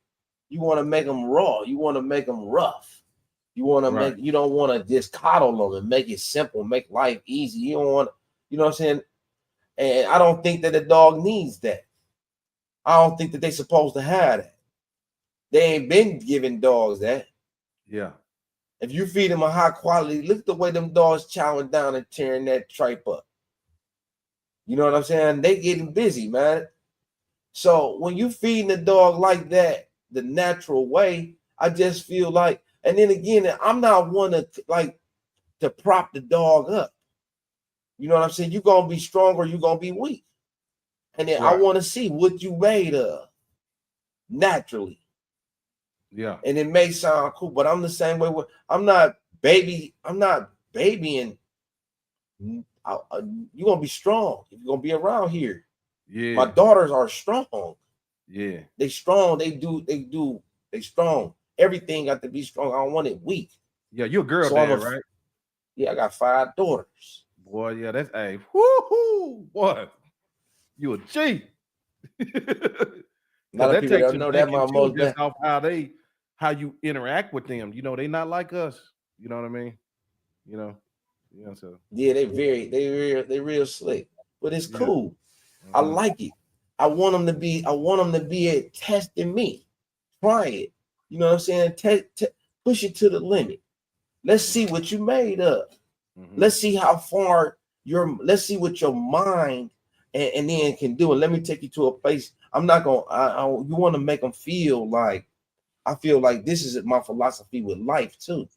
You want to make them raw. You want to make them rough. You want to you don't want to just coddle them and make it simple, make life easy. You don't want, you know what I'm saying? And I don't think that a dog needs that. I don't think that they're supposed to have that. They ain't been giving dogs that. Yeah. If you feed them a high quality, look at the way them dogs chowing down and tearing that tripe up. You know what I'm saying? They getting busy, man. So when you feeding the dog like that, the natural way, I just feel like, and then again, I'm not one to prop the dog up. You know what I'm saying? You're gonna be strong or you're gonna be weak. And then I want to see what you made of naturally. Yeah. And it may sound cool, but I'm the same way. I'm not babying. You're gonna be strong if you're gonna be around here. Yeah. My daughters are strong. Yeah. They strong. They strong. Everything got to be strong. I don't want it weak. Yeah, you're a girl dad, right? Yeah, I got 5 daughters. Boy, yeah, that's a woohoo. What? You a G. A lot of people don't know that my most just off how you interact with them. You know, they not like us. You know what I mean? You know. Yeah, so yeah, they real slick, but it's cool. I like it. I want them to be at testing me. Try it. You know what I'm saying? Push it to the limit. Let's see what you made of. Let's see how far let's see what your mind and then can do. And let me take you to a place. I'm not gonna you want to make them feel like, I feel like this is my philosophy with life too.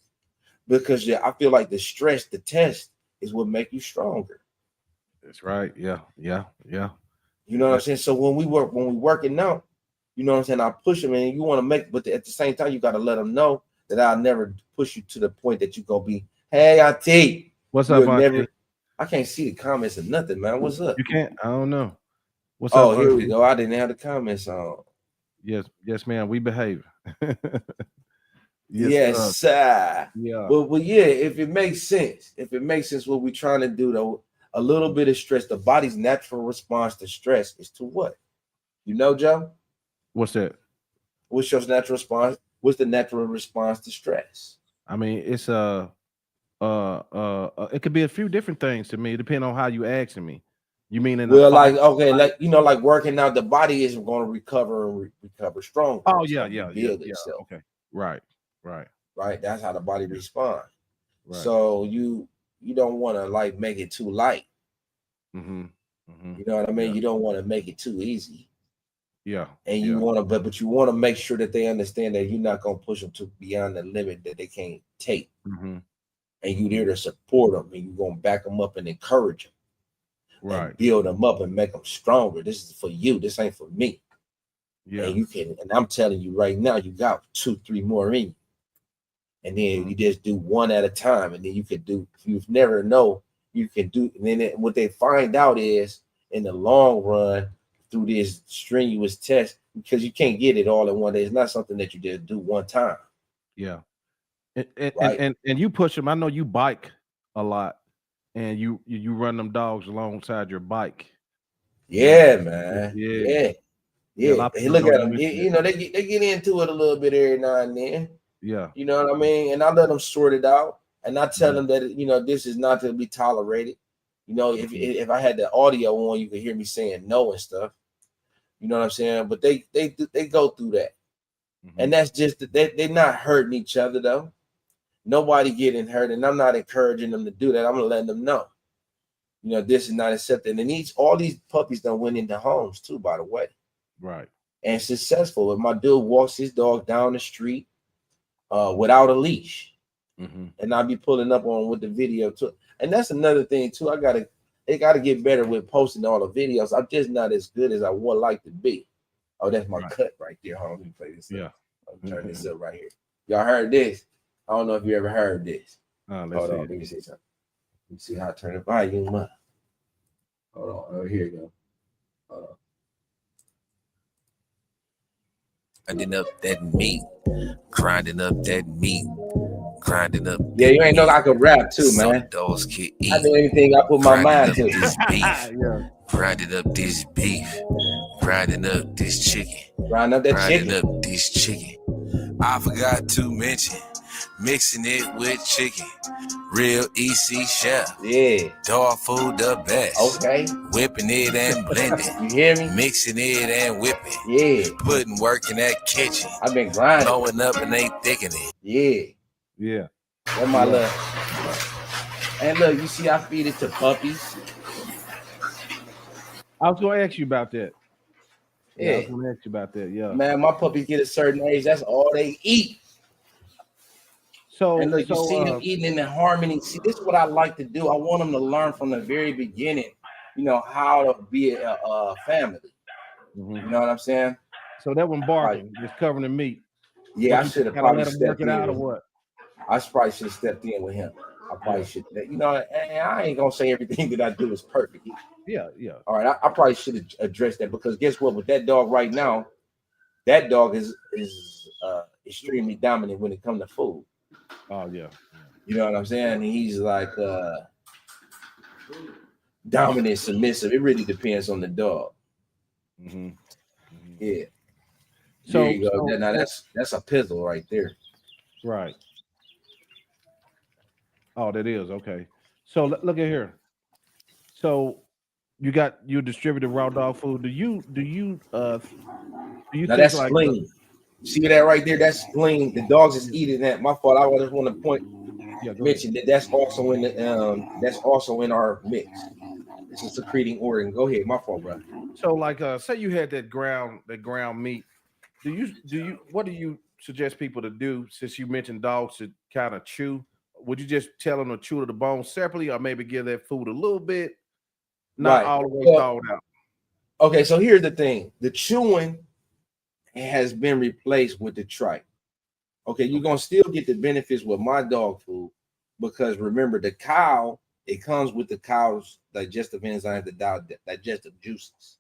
Because I feel like the stress, the test is what make you stronger. That's right. Yeah. You know what I'm saying? So when we working out, you know what I'm saying, I push them, and you want to make, but at the same time, you got to let them know that I'll never push you to the point that you're gonna be, hey, Auntie. What's up, Auntie? I can't see the comments or nothing, man. What's up? You can't? I don't know. What's up? Oh, here we go. I didn't have the comments on. Yes, ma'am. We behave. Yes, sir. Yeah. But yeah, if it makes sense, what we're trying to do, though, a little bit of stress, the body's natural response to stress is to what? You know, Joe? What's that? What's your natural response? What's the natural response to stress? I mean, it's it could be a few different things to me, depending on how you asking me. You mean like working out, the body is going to recover stronger. Oh yeah. Itself. Okay. Right. That's how the body responds. Right. So you don't want to like make it too light. You know what I mean? Yeah. You don't want to make it too easy. Yeah. And you want to, but you want to make sure that they understand that you're not going to push them to beyond the limit that they can't take. And you're there to support them, and you're going to back them up and encourage them. Right. Build them up and make them stronger. This is for you. This ain't for me. Yeah. And you can, and I'm telling you right now, you got 2-3 more in you. And then you just do one at a time. And then you can do, if you've never know, you can do, and then what they find out is in the long run through this strenuous test, because you can't get it all in one day. It's not something that you just do one time. Yeah. And you push them. I know you bike a lot. And you run them dogs alongside your bike. Yeah, man. Yeah. Hey, look at them. You know, they get into it a little bit every now and then. Yeah. You know what I mean? And I let them sort it out. And I tell them that, you know, this is not to be tolerated. You know, if I had the audio on, you could hear me saying no and stuff. You know what I'm saying? But they go through that. And that's just they're not hurting each other though. Nobody getting hurt, and I'm not encouraging them to do that. I'm gonna let them know, this is not accepted. And all these puppies done went into homes too, by the way. Right. And successful. If my dude walks his dog down the street without a leash, and I'll be pulling up on with the video too. And that's another thing too. They gotta get better with posting all the videos. I'm just not as good as I would like to be. Oh, that's my cut right there. Hold on, let me play this. Yeah. I'll turn this up right here. Y'all heard this? I don't know if you ever heard this. Hold on, let me see something. Let me see how I turn the volume up. Hold on. Oh, here you go. Hold on. Grinding up that meat, grinding up that meat, grinding up. Yeah, you ain't know I could rap too, man. Some dogs can eat. I do anything I put my mind to. This beef, grinding up this beef, grinding up this chicken, grinding up that grinding chicken. up this chicken. I forgot to mention, mixing it with chicken. Real EC chef. Yeah. Dog food the best. Okay. Whipping it and blending. You hear me? Mixing it and whipping. Yeah. Putting work in that kitchen. I've been grinding. Blowing up and they thickening. Yeah. Yeah. That's my love. And look, you see I feed it to puppies. I was gonna ask you about that. Yeah. I was gonna ask you about that. Yeah. Man, my puppies get a certain age. That's all they eat. So, and look, you see them eating in harmony. See, this is what I like to do. I want them to learn from the very beginning, how to be a family. You know what I'm saying? So that one barking, just covering the meat. Yeah, I should have probably let him work it out or what? I probably should have stepped in with him. I probably should. I ain't gonna say everything that I do is perfect. Yeah. All right, I probably should have addressed that, because guess what? With that dog right now, that dog is extremely dominant when it comes to food. Oh yeah. You know what I'm saying? He's like dominant, submissive. It really depends on the dog. Yeah. So there you go. Now that's a pizzle right there. Right. Oh, that is okay. So look at here. So you distributed raw dog food. Do you now that's like spleen? See that right there? That's spleen. The dogs is eating that. My fault. I just want to mention that's also in our mix. It's a secreting organ. Go ahead. My fault, bro. So like say you had that ground meat. What do you suggest people to do, since you mentioned dogs to kind of chew? Would you just tell them to chew to the bone separately, or maybe give that food a little bit, not all the way thawed out? Okay, so here's the thing. The chewing has been replaced with the trike. Okay, you're going to still get the benefits with my dog food, because remember, the cow, it comes with the cow's digestive enzymes, the digestive juices.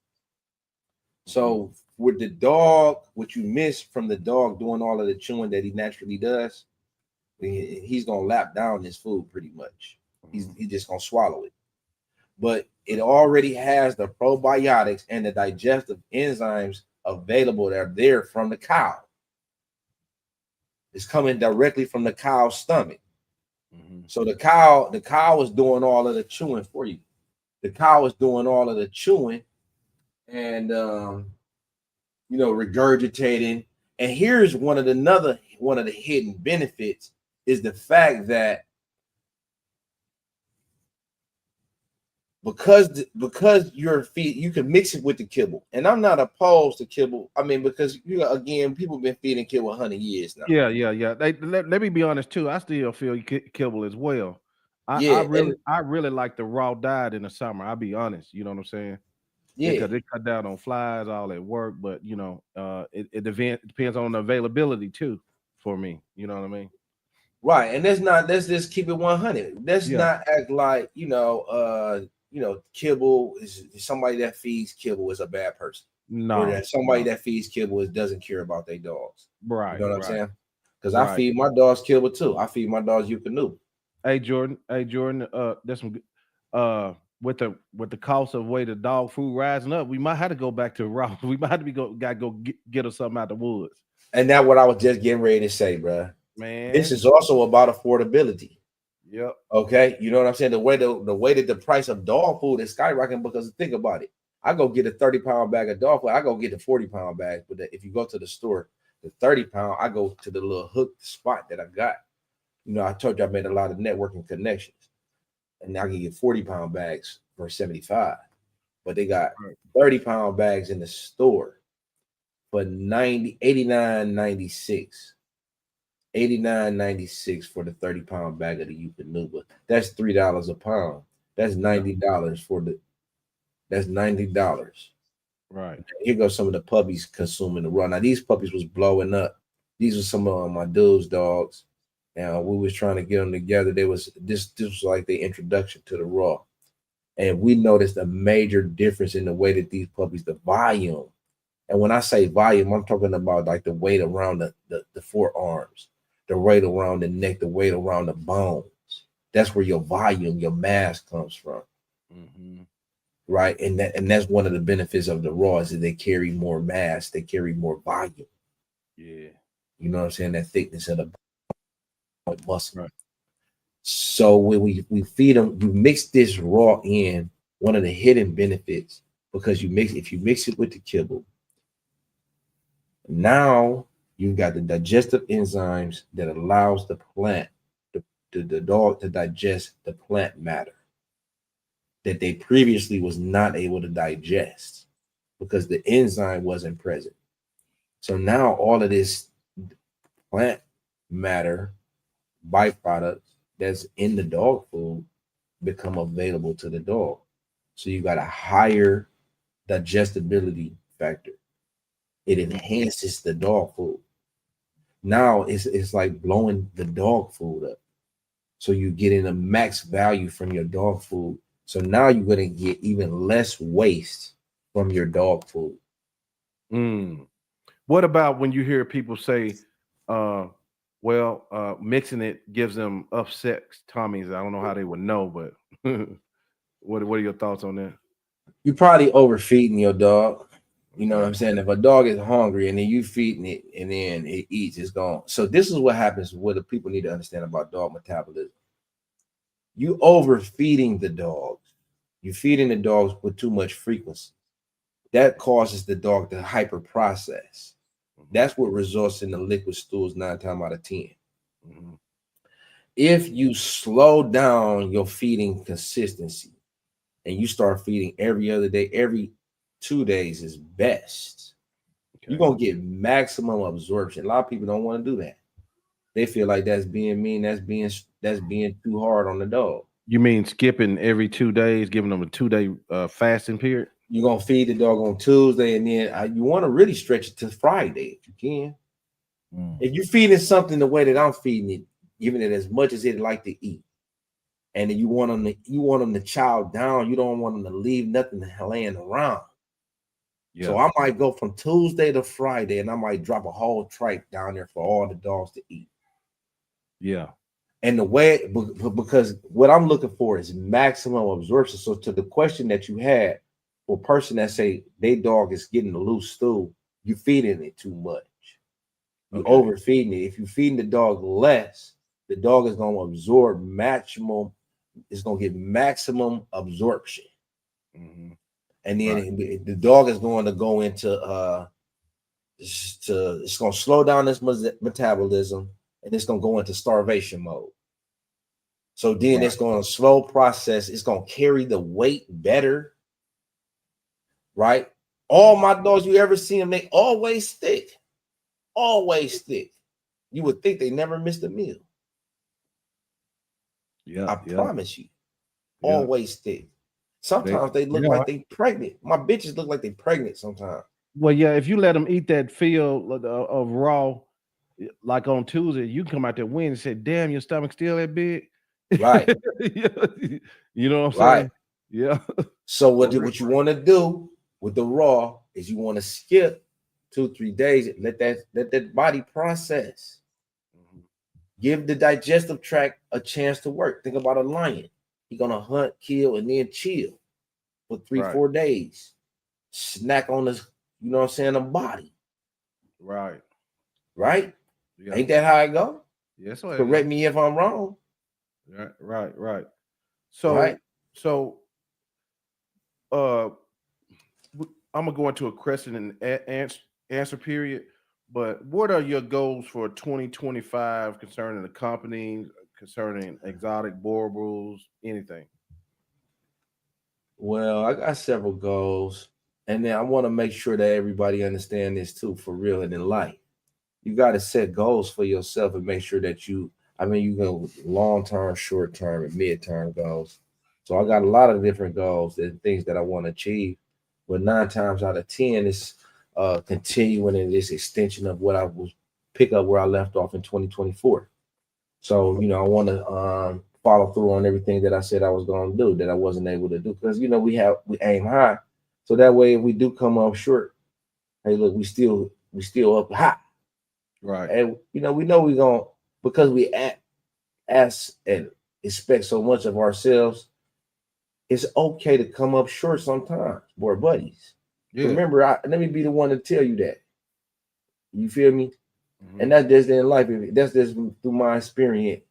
So with the dog, what you miss from the dog doing all of the chewing that he naturally does, he's going to lap down his food pretty much. He's just going to swallow it. But it already has the probiotics and the digestive enzymes available that are there from the cow. It's coming directly from the cow's stomach. So the cow is doing all of the chewing for you. The cow is doing all of the chewing and regurgitating. And here's one of the hidden benefits is the fact that because your feed, you can mix it with the kibble. And I'm not opposed to kibble. I mean, because people have been feeding kibble 100 years now. Yeah. Let me be honest too. I still feel kibble as well. I really like the raw diet in the summer. I'll be honest. You know what I'm saying? Yeah, because they cut down on flies, all that work. But it depends on the availability too for me. You know what I mean? Right. And let's just keep it 100. Let's not act like kibble is somebody that feeds kibble is a bad person. No, or that somebody that feeds kibble doesn't care about their dogs. Right. You know what I'm saying? Because I feed my dogs kibble too. I feed my dogs eucalyptus. Hey Jordan, that's some with the cost of way the dog food rising up, we might have to go back to raw. We might have to go get us something out the woods. And that's what I was just getting ready to say, bro. Man, this is also about affordability. Yep. Okay. You know what I'm saying? The way that the price of dog food is skyrocketing, because think about it. I go get a 30-pound bag of dog food. I go get the 40-pound bags. But if you go to the store, the 30-pound, I go to the little hooked spot that I got. You know, I told you I made a lot of networking connections. And now I can get 40-pound bags for 75. But they got 30-pound bags in the store for 89.96. 89.96 for the 30-pound bag of the Eukanuba. That's $3 a pound. That's $90 for the. That's $90. Right. Here goes some of the puppies consuming the raw. Now these puppies was blowing up. These were some of my dudes' dogs, and we was trying to get them together. They was this was like the introduction to the raw, and we noticed a major difference in the way that these puppies, the volume. And when I say volume, I'm talking about like the weight around the forearms, the weight around the neck, the weight around the bones. That's where your volume, your mass comes from. Mm-hmm. Right. And that's one of the benefits of the raw is that they carry more mass, they carry more volume. Yeah. You know what I'm saying? That thickness of the muscle. Right. So when we feed them, you mix this raw in, one of the hidden benefits, because if you mix it with the kibble, now you've got the digestive enzymes that allows the plant, the dog to digest the plant matter that they previously was not able to digest because the enzyme wasn't present. So now all of this plant matter byproducts that's in the dog food become available to the dog. So you got a higher digestibility factor. It enhances the dog food. Now it's like blowing the dog food up. So you're getting a max value from your dog food. So now you're going to get even less waste from your dog food. What about when you hear people say, mixing it gives them upset tummies? I don't know how they would know, but what are your thoughts on that? You're probably overfeeding your dog. You know what I'm saying? If a dog is hungry and then you feeding it and then it eats, it's gone. So this is what happens, what the people need to understand about dog metabolism. You overfeeding the dogs. You're feeding the dogs with too much frequency. That causes the dog to hyper process. That's what results in the liquid stools 9 times out of 10. Mm-hmm. If you slow down your feeding consistency and you start feeding every other day, every 2 days is best. Okay. You're going to get maximum absorption. A lot of people don't want to do that. They feel like that's being mean. That's being too hard on the dog. You mean skipping every 2 days, giving them a 2-day fasting period? You're going to feed the dog on Tuesday, and then you want to really stretch it to Friday if you can. If you're feeding something the way that I'm feeding it, giving it as much as it like to eat, and then you want them to chow down, you don't want them to leave nothing laying around. Yeah. So I might go from Tuesday to Friday, and I might drop a whole tripe down there for all the dogs to eat. Yeah. And the way, because what I'm looking for is maximum absorption. So to the question that you had, for a person that say their dog is getting a loose stool, you feeding it too much. You overfeeding it. If you're feeding the dog less, the dog is going to absorb maximum. It's going to get maximum absorption. Mm-hmm. And then the dog is going to go into it's going to slow down this metabolism, and it's going to go into starvation mode. So then it's going to slow process. It's going to carry the weight better, right? All my dogs you ever see them, they always thick. Always thick. You would think they never missed a meal. Yeah, I promise you. Yeah. Always thick. Sometimes they look like they pregnant. My bitches look like they pregnant sometimes. Well, yeah, if you let them eat that field of raw, like on Tuesday, you can come out there Wednesday and say, damn, your stomach still that big. Right. You know what I'm saying? Yeah. So what you want to do with the raw is you want to skip 2-3 days, let that body process. Mm-hmm. Give the digestive tract a chance to work. Think about a lion. He's gonna hunt, kill, and then chill for 3-4 days. Snack on his, you know what I'm saying, the body. Right. Yeah. Ain't that how it go? Yes. Correct me if I'm wrong. Right. So I'm gonna go into a question and answer period. But what are your goals for 2025 concerning the company, concerning exotic baubles, anything? Well, I got several goals, and then I want to make sure that everybody understand this too, for real and in life. You got to set goals for yourself and make sure that you go long term, short term, and mid term goals. So I got a lot of different goals and things that I want to achieve. But 9 times out of 10, it's continuing in this extension of what I was pick up where I left off in 2024. So, I want to follow through on everything that I said I was going to do that I wasn't able to do because we aim high, so that way if we do come up short, hey, look, we still up high, Right. and we know we're going because we ask and expect so much of ourselves. It's okay to come up short sometimes. We're buddies. Yeah. Remember, let me be the one to tell you that. You feel me? Mhm. And that's just in life. That's just through my experience.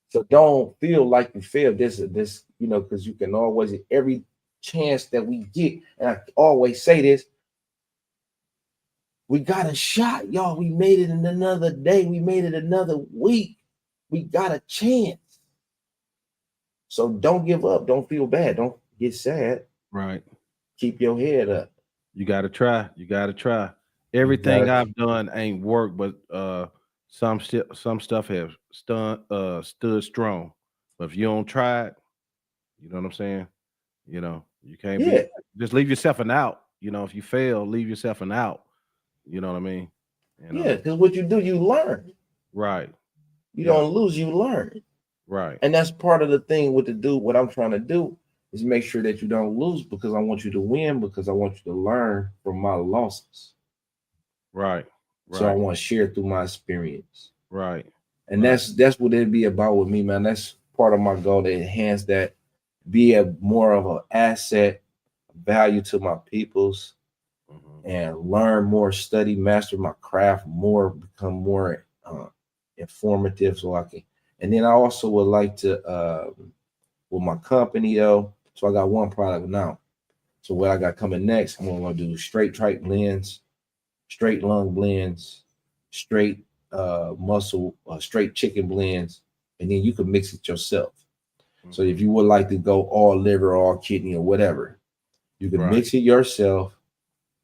So don't feel like you failed. Because you can always every chance that we get, and I always say this, we got a shot, y'all. We made it in another day. We made it another week. We got a chance. So don't give up. Don't feel bad. Don't get sad. Right. Keep your head up. You got to try. You got to try. Everything I've done ain't worked, but some stuff have stood strong. But if you don't try it, you know what I'm saying? You can't Yeah. just leave yourself an out. If you fail, leave yourself an out. You know what I mean? Yeah, because what you do, you learn. Right. You Yeah. don't lose, you learn. Right. And that's part of the thing with the dude. What I'm trying to do is make sure that you don't lose because I want you to win because I want you to learn from my losses. Right. So I Right. want to share through my experience. Right. And Right. that's what it'd be about with me, man. That's part of my goal to enhance that, be a more of an asset, value to my peoples, Mhm. and learn more, study, master my craft more, become more informative so I can. And then I also would like to with my company though. So I got one product now. So what I got coming next, I'm gonna do straight trike blends, straight lung blends, straight muscle, straight chicken blends, and then you can mix it yourself. So if Mhm. you would like to go all liver, all kidney, or whatever, you can Right. mix it yourself,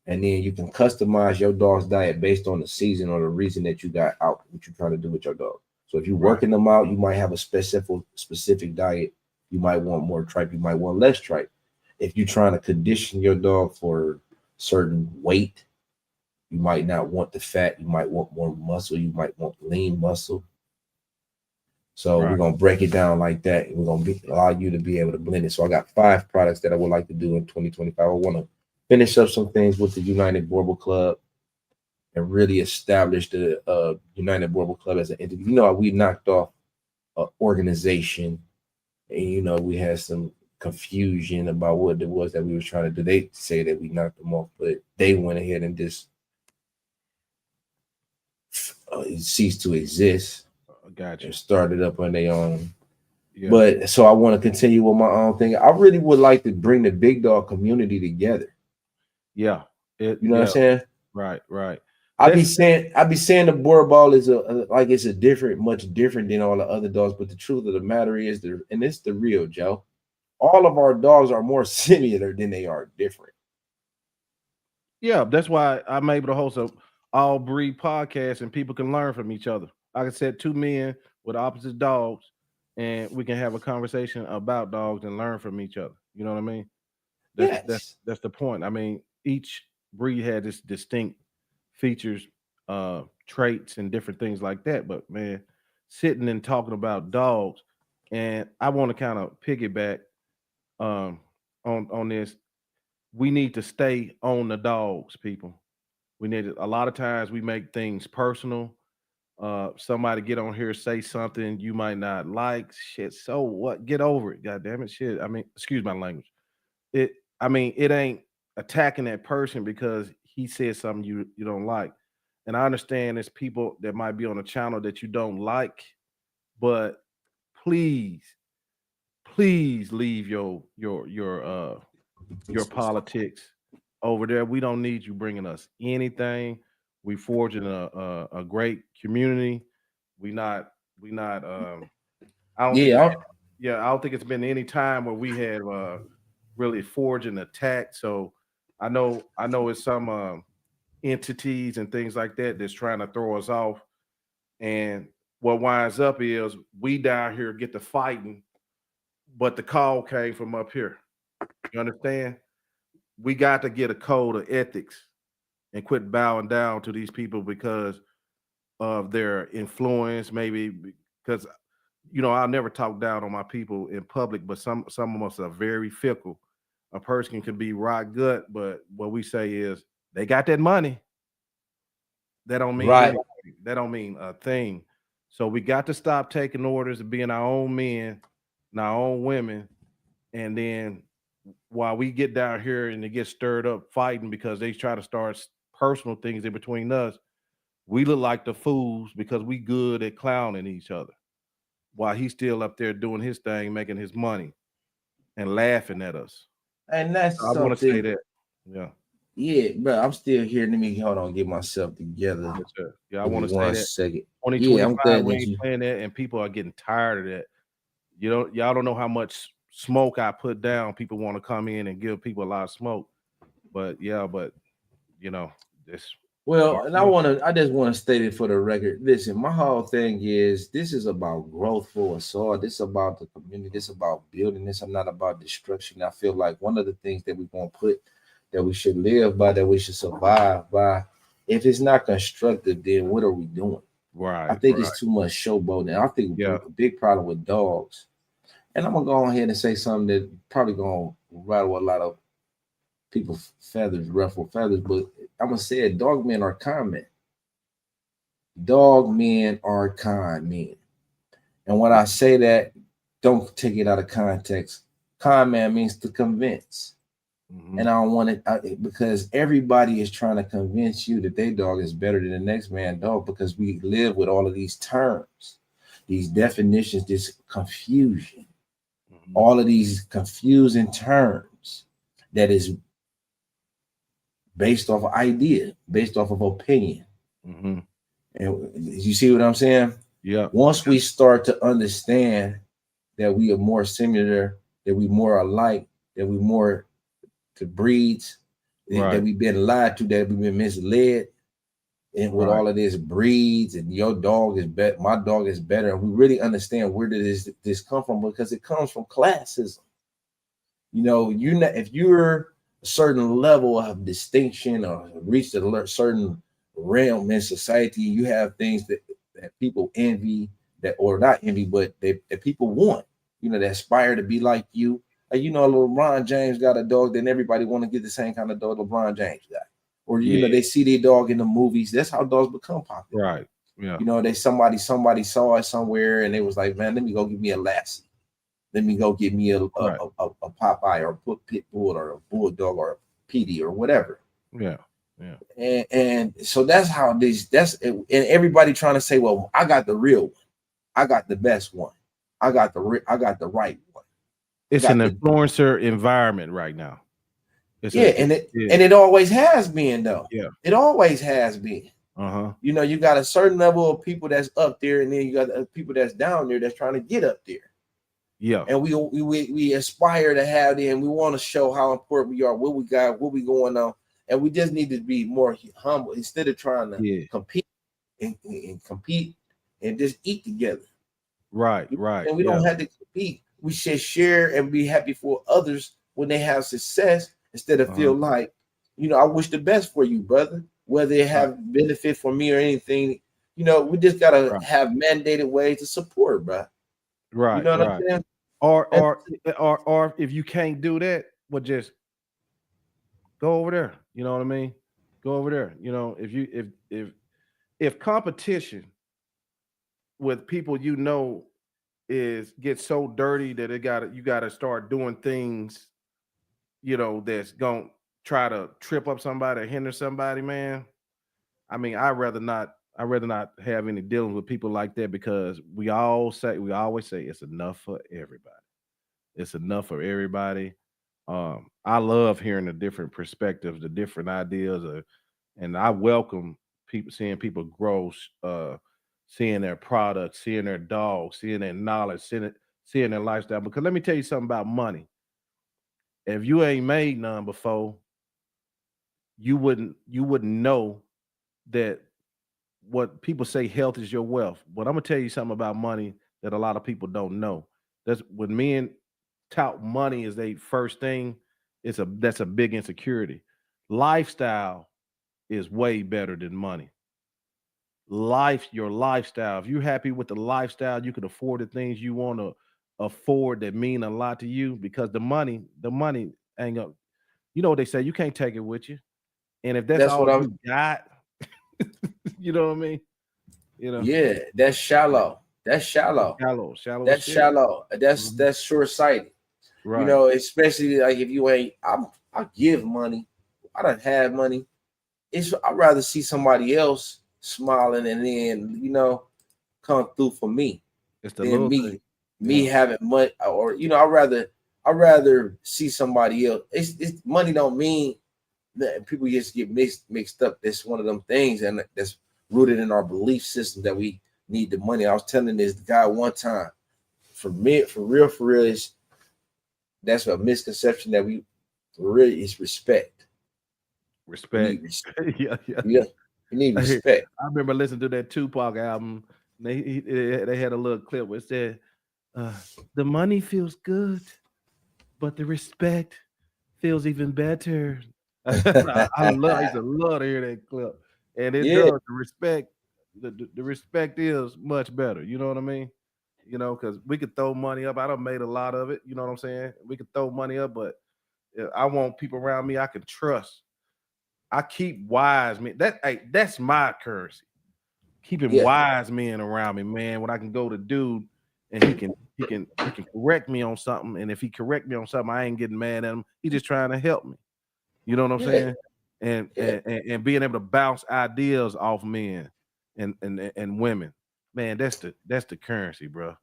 and then you can customize your dog's diet based on the season or the reason that you got out, what you're trying to do with your dog. So if you're Right. working them out, you might have a specific diet. You might want more tripe, you might want less tripe. If you're trying to condition your dog for certain weight, you might not want the fat, you might want more muscle, you might want lean muscle. So we're Right. gonna break it down like that. We're gonna allow you to be able to blend it. So I got 5 products that I would like to do in 2025. I want to finish up some things with the United Bourbon Club and really establish the United Bourbon Club as an entity. We knocked off an organization, and we had some confusion about what it was that we were trying to do. They say that we knocked them off, but they went ahead and just ceased to exist Gotcha. and started up on their own. Yeah. But so I want to continue with my own thing. I really would like to bring the big dog community together. Yeah. You know what I'm saying? Right. Right. I be saying the board ball is like it's much different than all the other dogs. But the truth of the matter is, and it's the real Joe. All of our dogs are more similar than they are different. Yeah, that's why I'm able to host a all breed podcast and people can learn from each other. I can set two men with opposite dogs and we can have a conversation about dogs and learn from each other. You know what I mean? That's that's Yes. that's the point. I mean, each breed had its distinct features, traits, and different things like that. But man, sitting and talking about dogs, and I want to kind of piggyback um on this. We need to stay on the dogs, people. We need a lot of times we make things personal. Somebody get on here, say something you might not like. Shit, so what? Get over it. God damn it. Shit. I mean, excuse my language. It it ain't attacking that person because he said something you don't like. And I understand there's people that might be on a channel that you don't like, but please, please leave your politics over there. We don't need you bringing us anything. We forging a great community. We not we not. I don't think Yeah, I don't think it's been any time where we have really forged an attack. So I know it's some entities and things like that that's trying to throw us off. And what winds up is we down here get to fighting, but the call came from up here. You understand? We got to get a code of ethics and quit bowing down to these people because of their influence, maybe because I'll never talk down on my people in public, but some of us are very fickle. A person can be rock good, but what we say is they got that money. That don't mean right. anything. That don't mean a thing. So we got to stop taking orders and being our own men and our own women. And then while we get down here and they get stirred up fighting because they try to start personal things in between us, we look like the fools because we good at clowning each other while he's still up there doing his thing, making his money and laughing at us. And that's I want to say something. that. Yeah. Yeah, bro. I'm still here. Let me hold on, get myself together. Yes, sir. Yeah, I Give me want to say one that. second. Yeah, I'm 2025, glad we that ain't you. playing that, and people are getting tired of that. Y'all don't know how much smoke I put down. People want to come in and give people a lot of smoke. But yeah, you know, this Well, and I just want to state it for the record. Listen, my whole thing is this is about growth for us all. This is about the community. This is about building this. I'm not about destruction. I feel like one of the things that we're gonna put that we should live by, that we should survive by, if it's not constructive, then what are we doing? I right, think right. it's too much showboating. I think Yeah. a big problem with dogs, and I'm gonna go ahead and say something that probably gonna rattle a lot of people feathers, ruffle feathers, but I'm gonna say it, dog men are kind men. Dog men are kind men. And when I say that, don't take it out of context. Con man means to convince. Mhm. And I don't want it because everybody is trying to convince you that their dog is better than the next man dog, because we live with all of these terms, these definitions, this confusion, Mhm. all of these confusing terms that is based off of idea, based off of opinion. Mhm. And you see what I'm saying? Yeah. Once we start to understand that we are more similar, that we more alike, that we more to breeds, that Right. we've been lied to, that we've been misled, and with Right. all of this breeds, and your dog is better, my dog is better, and we really understand where did this come from, because it comes from classism. You know, if you're a certain level of distinction or reached a certain realm in society, you have things that people envy, that or not envy, but that people want. That aspire to be like you. Like, LeBron James got a dog, then everybody want to get the same kind of dog LeBron James got. Or Yeah. they see their dog in the movies. That's how dogs become popular. Right. Yeah. They somebody saw it somewhere and they was like, man, let me go get me a Lassie. Let me go get me a Right. Popeye or a pit bull or a bulldog or a PD or whatever. Yeah. Yeah. And so that's how and everybody trying to say, well, I got the real one, I got the best one, I got the right one. It's an Got the influencer environment right now. Yeah, and it always has been though. Yeah. It always has been. Uh-huh. You got a certain level of people that's up there, and then you got people that's down there that's trying to get up there. Yeah. And we aspire to have them, and we want to show how important we are, what we got, what we going on, and we just need to be more humble instead of trying to compete and compete and just eat together. Right. Right. And we Yeah. don't have to compete. We should share and be happy for others when they have success, instead of feel like, I wish the best for you, brother. Whether it Right. have benefit for me or anything, we just gotta Right. have mandated ways to support, bro. You Right. know what I'm Right. saying? Or if you can't do that, well, just go over there. You know what I mean? Go over there. If competition with people is gets so dirty that you gotta start doing things, that's gonna try to trip up somebody or hinder somebody, man. I mean, I'd rather not have any dealings with people like that, because we always say it's enough for everybody. It's enough for everybody. I love hearing the different perspectives, the different ideas, and I welcome seeing people grow, seeing their products, seeing their dogs, seeing their knowledge, seeing their lifestyle. Because let me tell you something about money. If you ain't made none before, you wouldn't know that what people say health is your wealth. But I'm gonna tell you something about money that a lot of people don't know. That's when men tout money as they first thing, that's a big insecurity. Lifestyle is way better than money. Your lifestyle. If you're happy with the lifestyle, you can afford the things you want to afford that mean a lot to you because the money ain't gonna, you know what they say, you can't take it with you. And if that's That's what all I'm. you got, you know what I mean? You know, Yeah, that's yeah, shallow. That's it's shallow. shallow as That's shit. shallow. That's Mhm. that's short sighted. You Right. know, especially like if you ain't. I give money. I don't have money. I'd rather see somebody else smiling and then come through for me It's the than little thing. me Yeah. having money or I rather see somebody else. It's money don't mean that people just get mixed up. That's one of them things, and that's rooted in our belief system that we need the money. I was telling this guy one time, for me, for real, is that's a misconception that we really is respect. We Respect. need respect. Yeah, yeah. We need I respect. remember listening to that Tupac album. They had a little clip where it said, uh, "The money feels good, but the respect feels even better." I used to love to hear that clip, and it Yeah, does. The respect, the respect is much better. You know what I mean? You know, because we could throw money up. I done made a lot of it. You know what I'm saying? We could throw money up, but I want people around me I can trust. I keep wise men. That's my currency. Keeping yeah, wise men around me, man. When I can go to dude and he can correct me on something. And if he correct me on something, I ain't getting mad at him. He just trying to help me. You know what I'm yeah, saying? And yeah. and being able to bounce ideas off men and women, man. That's the currency, bro.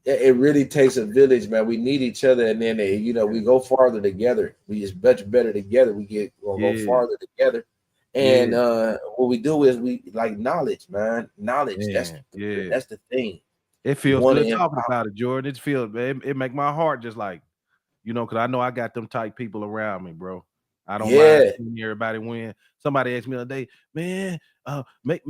It really takes a village, man. We need each other, and then we go farther together. We just much better together. We'll go Yeah, farther together. And yeah, what we do is we like knowledge, man. Knowledge. man, yeah. That's the thing. It We feels want to good talking empower. about it, Jordan. It feels it make my heart just like, because I know I got them type people around me, bro. I don't mind Yeah, seeing everybody win. Somebody asked me the other day, man, make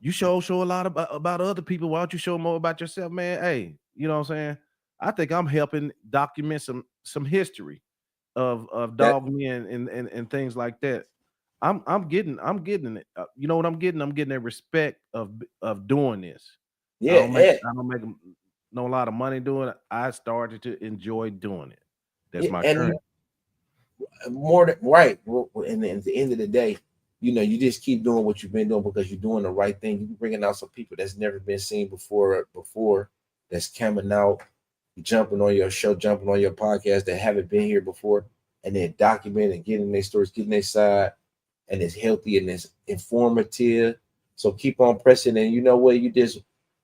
you show a lot about other people. Why don't you show more about yourself, man? Hey, you know what I'm saying? I think I'm helping document some history of that dog men and things like that. I'm getting it. You know what I'm getting? I'm getting that respect of doing this. I yeah, don't make yeah, I don't make no lot of money doing it. I started to enjoy doing it. That's yeah. my And current. more than right. And at the end of the day, you just keep doing what you've been doing because you're doing the right thing. You're bringing out some people that's never been seen before that's coming out, jumping on your show, jumping on your podcast that haven't been here before, and then documenting, getting their stories, getting their side, and it's healthy and it's informative. So keep on pressing, and you know what?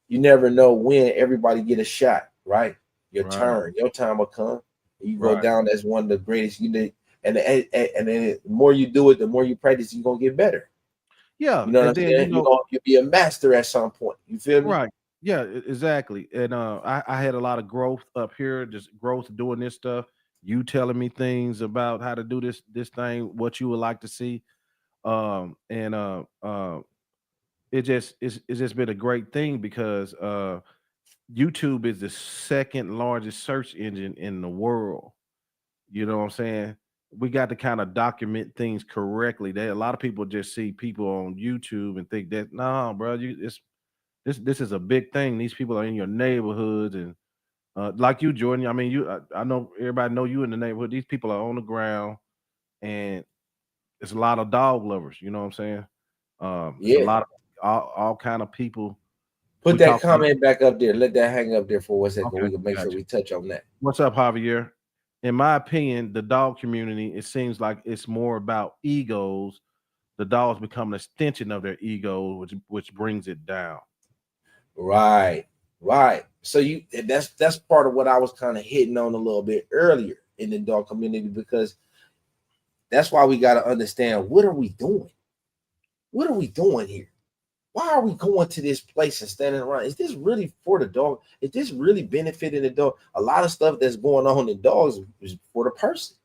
You never know when everybody get a shot, right? Right, Your time will come. You go right. down as one of the greatest. And then the more you do it, the more you practice, you're gonna get better. Yeah, You know what and I'm then saying? You'll be a master at some point. You feel me? right. Yeah, exactly. And I had a lot of growth up here, just growth doing this stuff. You telling me things about how to do this thing, what you would like to see. And it's just been a great thing because YouTube is the second largest search engine in the world. You know what I'm saying? We got to kind of document things correctly. That a lot of people just see people on YouTube and think that no, bro, this is a big thing. These people are in your neighborhoods and like you, Jordan. I mean, I know everybody know you in the neighborhood. These people are on the ground, and it's a lot of dog lovers. You know what I'm saying? It's a Yeah. lot of all kind of people. Put We that talk about. comment back up there. Let that hang up there for 1 second. Okay, We can make sure gotcha. we touch on that. What's up, Javier? In my opinion, the dog community, it seems like it's more about egos. The dogs become an extension of their ego, which brings it down. Right, right. So that's part of what I was kind of hitting on a little bit earlier. in the dog community, because that's why we got to understand, what are we doing? What are we doing here? Why are we going to this place and standing around? Is this really for the dog? Is this really benefiting the dog? A lot of stuff that's going on in dogs is for the person.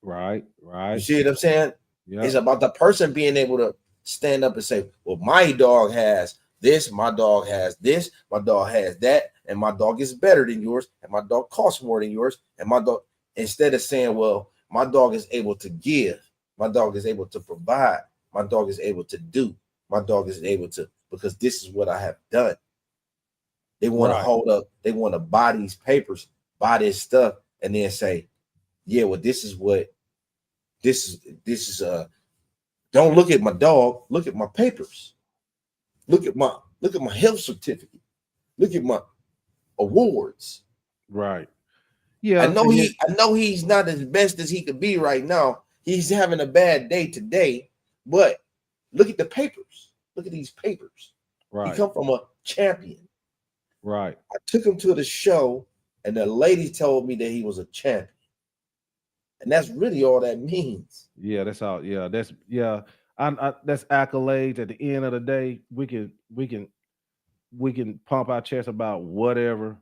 Right. You see what I'm saying? Yeah. It's about the person being able to stand up and say, well, my dog has this, my dog has this, my dog has that, and my dog is better than yours, and my dog costs more than yours, and my dog, instead of saying, well, my dog is able to give, my dog is able to provide, my dog is able to do, my dog is able to, because this is what I have done. They want to hold up, they want to buy these papers, buy this stuff, and then say, yeah, well, this is don't look at my dog, look at my papers. Look at my health certificate. Look at my awards. Right. Yeah. I know he's not as best as he could be right now. He's having a bad day today, but look at the papers. Look at these papers. Right. He come from a champion. Right. I took him to the show, and the lady told me that he was a champion. And that's really all that means. Yeah, that's all. Yeah, that's that's accolades. At the end of the day, we can pump our chest about whatever,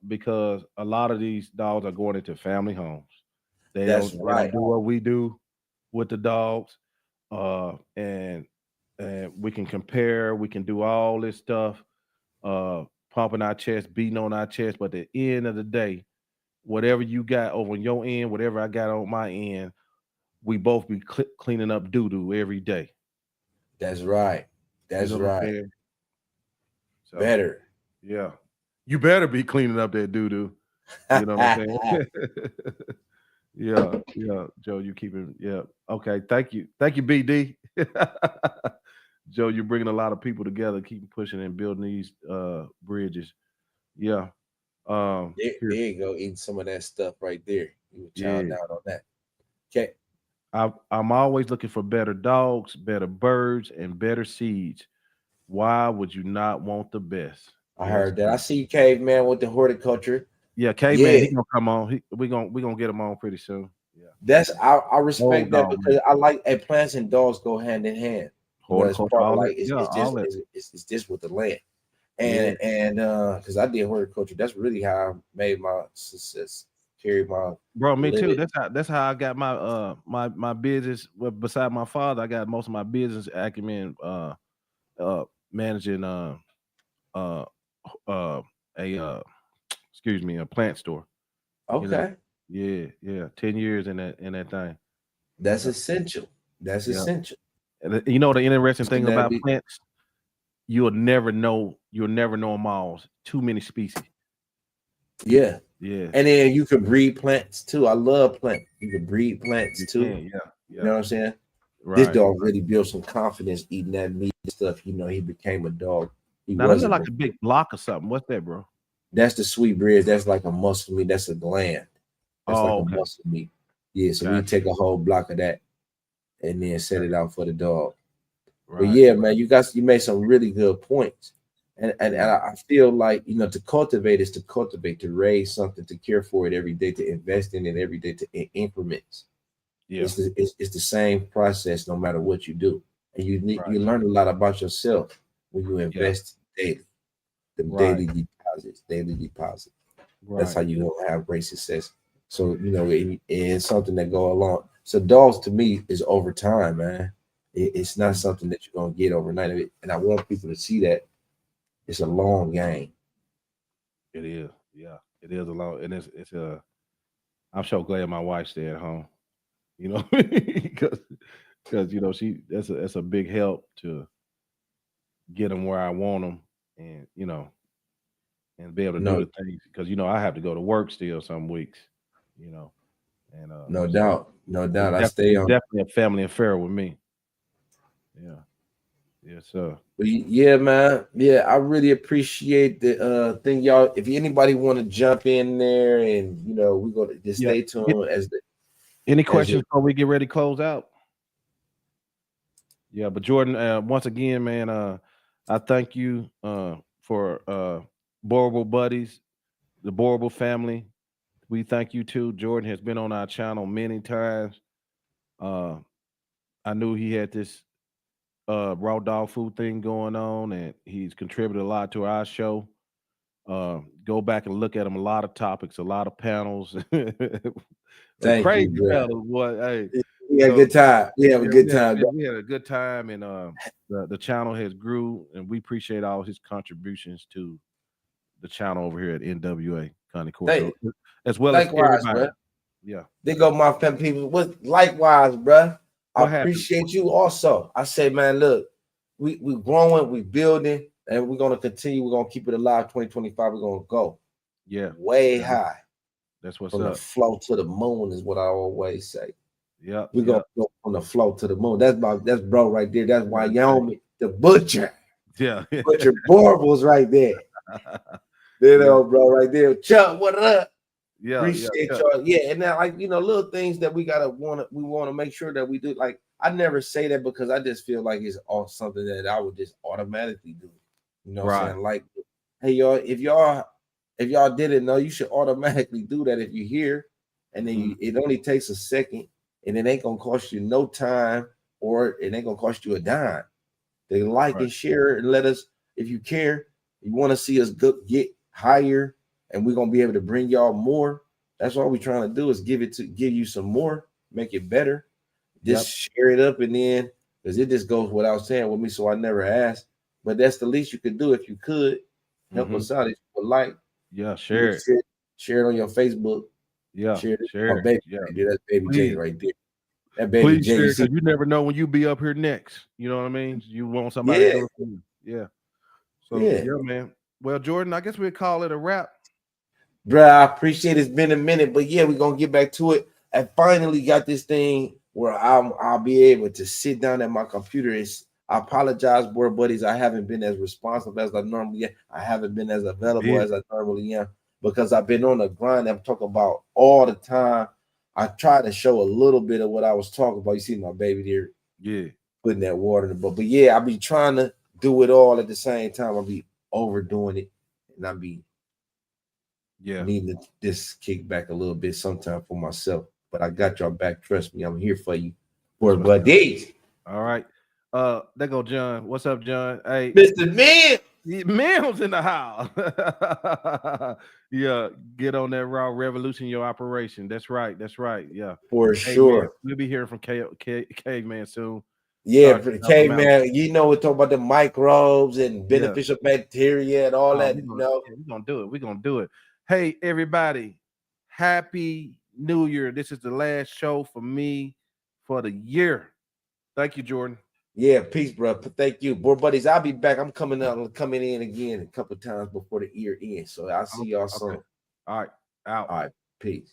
because a lot of these dogs are going into family homes. They That's don't right. do what we do with the dogs, and we can compare. We can do all this stuff, pumping our chest, beating on our chest. But at the end of the day, whatever you got over on your end, whatever I got on my end, we both be cleaning up doo-doo every day. That's right. That's right. So, better. Yeah. You better be cleaning up that doo-doo. You know what I'm saying? Yeah. Joe, you keeping, yeah. Okay. Thank you, BD. Joe, you're bringing a lot of people together, keep pushing and building these bridges. Yeah. There you go, eating some of that stuff right there. You were chowing down on that. Okay. I'm always looking for better dogs, better birds, and better seeds. Why would you not want the best? I heard that. I see you, Caveman, with the horticulture. Yeah, Caveman, he gonna come on. We gonna get him on pretty soon. Yeah. That's I respect that, because I like plants and dogs go hand in hand. Horticulture, it's just with the land. And because I did horticulture, that's really how I made my success. Carry my me too. That's how I got my my business. Well, beside my father, I got most of my business acumen managing a plant store. Okay. You know? Yeah. 10 years in that thing. That's essential. That's essential. And you know the interesting thing about plants, you'll never know them all. Too many species. Yeah. And then you can breed plants too. I love plants. You can breed plants too. Yeah. You know what I'm saying? Right. This dog really built some confidence eating that meat and stuff. You know, he became a dog. Now that's like a big block or something. What's that, bro? That's the sweet bread. That's like a muscle meat. That's a gland. That's a muscle meat. Yeah, so we take a whole block of that and then set it out for the dog. Right. But yeah, man, you made some really good points. And I feel like, to cultivate is to cultivate, to raise something, to care for it every day, to invest in it every day, in increments. Yeah, it's the same process no matter what you do, and you learn a lot about yourself when you invest daily. Daily deposits. Right. That's how you gonna have great success. So it's something that go along. So dogs to me is over time, man. It's not something that you're gonna get overnight. And I want people to see that. It's a long game. It is, yeah. It is a long, and it's a. I'm so glad my wife stayed at home, because that's a big help to get them where I want them, and and be able to do the things, because I have to go to work still some weeks, and no doubt. I stay on. Definitely a family affair with me. Yeah. Yes, sir. But yeah, man. Yeah, I really appreciate the thing, y'all. If anybody want to jump in there, and we're gonna just stay tuned any questions before we get ready to close out. Yeah, but Jordan, once again, man, I thank you for Borable Buddies, the Borable family. we thank you too. Jordan has been on our channel many times. I knew he had this raw dog food thing going on, and he's contributed a lot to our show. Go back and look at him. A lot of topics, a lot of panels, a Thank you, crazy bro. panel. Boy, hey, We had a good time. We have a good time. we had a good time, and the channel has grew, and we appreciate all his contributions to the channel over here at NWA Connie Corso, as well as Likewise, everybody. bro. Yeah, They go my family people. What likewise, bro. I What happened? appreciate you also. I say, man, look, we growing, we building, and we're gonna continue. We're gonna keep it alive. 2025, we're gonna go way high. That's what's From up. the flow to the moon is what I always say. Yeah, We're gonna go from the flow to the moon. That's bro right there. That's why Wyoming, the butcher. Yeah, Butcher Borbal's right there. You know, bro, right there. Chuck, what up? Yeah, Appreciate y'all. Yeah, and now, like, little things that we want to make sure that we do. Like, I never say that because I just feel like it's all something that I would just automatically do. You know what I'm saying? Like, hey, y'all, if y'all didn't know, you should automatically do that if you're here. And then it only takes a second, and it ain't gonna cost you no time, or it ain't gonna cost you a dime. They like and share and let us, if you care, you want to see us get higher, and we're gonna be able to bring y'all more. That's all we're trying to do is give you some more, make it better. Just share it up, and then because it just goes without saying with me, so I never asked. But that's the least you could do if you could help us out. If you would like, share it. Share it on your Facebook. Share Oh, baby, that's baby J right there. That baby Please J. share, because you never know when you be up here next. You know what I mean? You want somebody to do it for you. Yeah. So yeah, man. Well, Jordan, I guess we'll call it a wrap. Bruh, I appreciate it's been a minute, but yeah, we're gonna get back to it. I finally got this thing where I'll be able to sit down at my computer. I apologize, board buddies. I haven't been as responsive as I normally am. I haven't been as available as I normally am because I've been on the grind. I'm talking about all the time. I try to show a little bit of what I was talking about. You see my baby there, putting that water in the bowl. But yeah, I be trying to do it all at the same time. I'll be overdoing it, and I be needing to just kick back a little bit sometime for myself. But I got y'all back. Trust me, I'm here for you. Board buddies. All right. There go John. What's up, John? Hey, Mr. Mims. Mims in the house. Yeah, get on that raw revolution your operation. That's right. Yeah, for sure. Man, we'll be hearing from Caveman soon. Yeah, for the Caveman, we're talking about the microbes and beneficial bacteria and all that. We're gonna do it. Hey, everybody, happy New Year. This is the last show for me for the year. Thank you, Jordan. Yeah, peace, bro. Thank you. Board buddies, I'll be back. I'm coming in again a couple times before the year ends. So I'll see y'all soon. All right. Out. All right. Peace.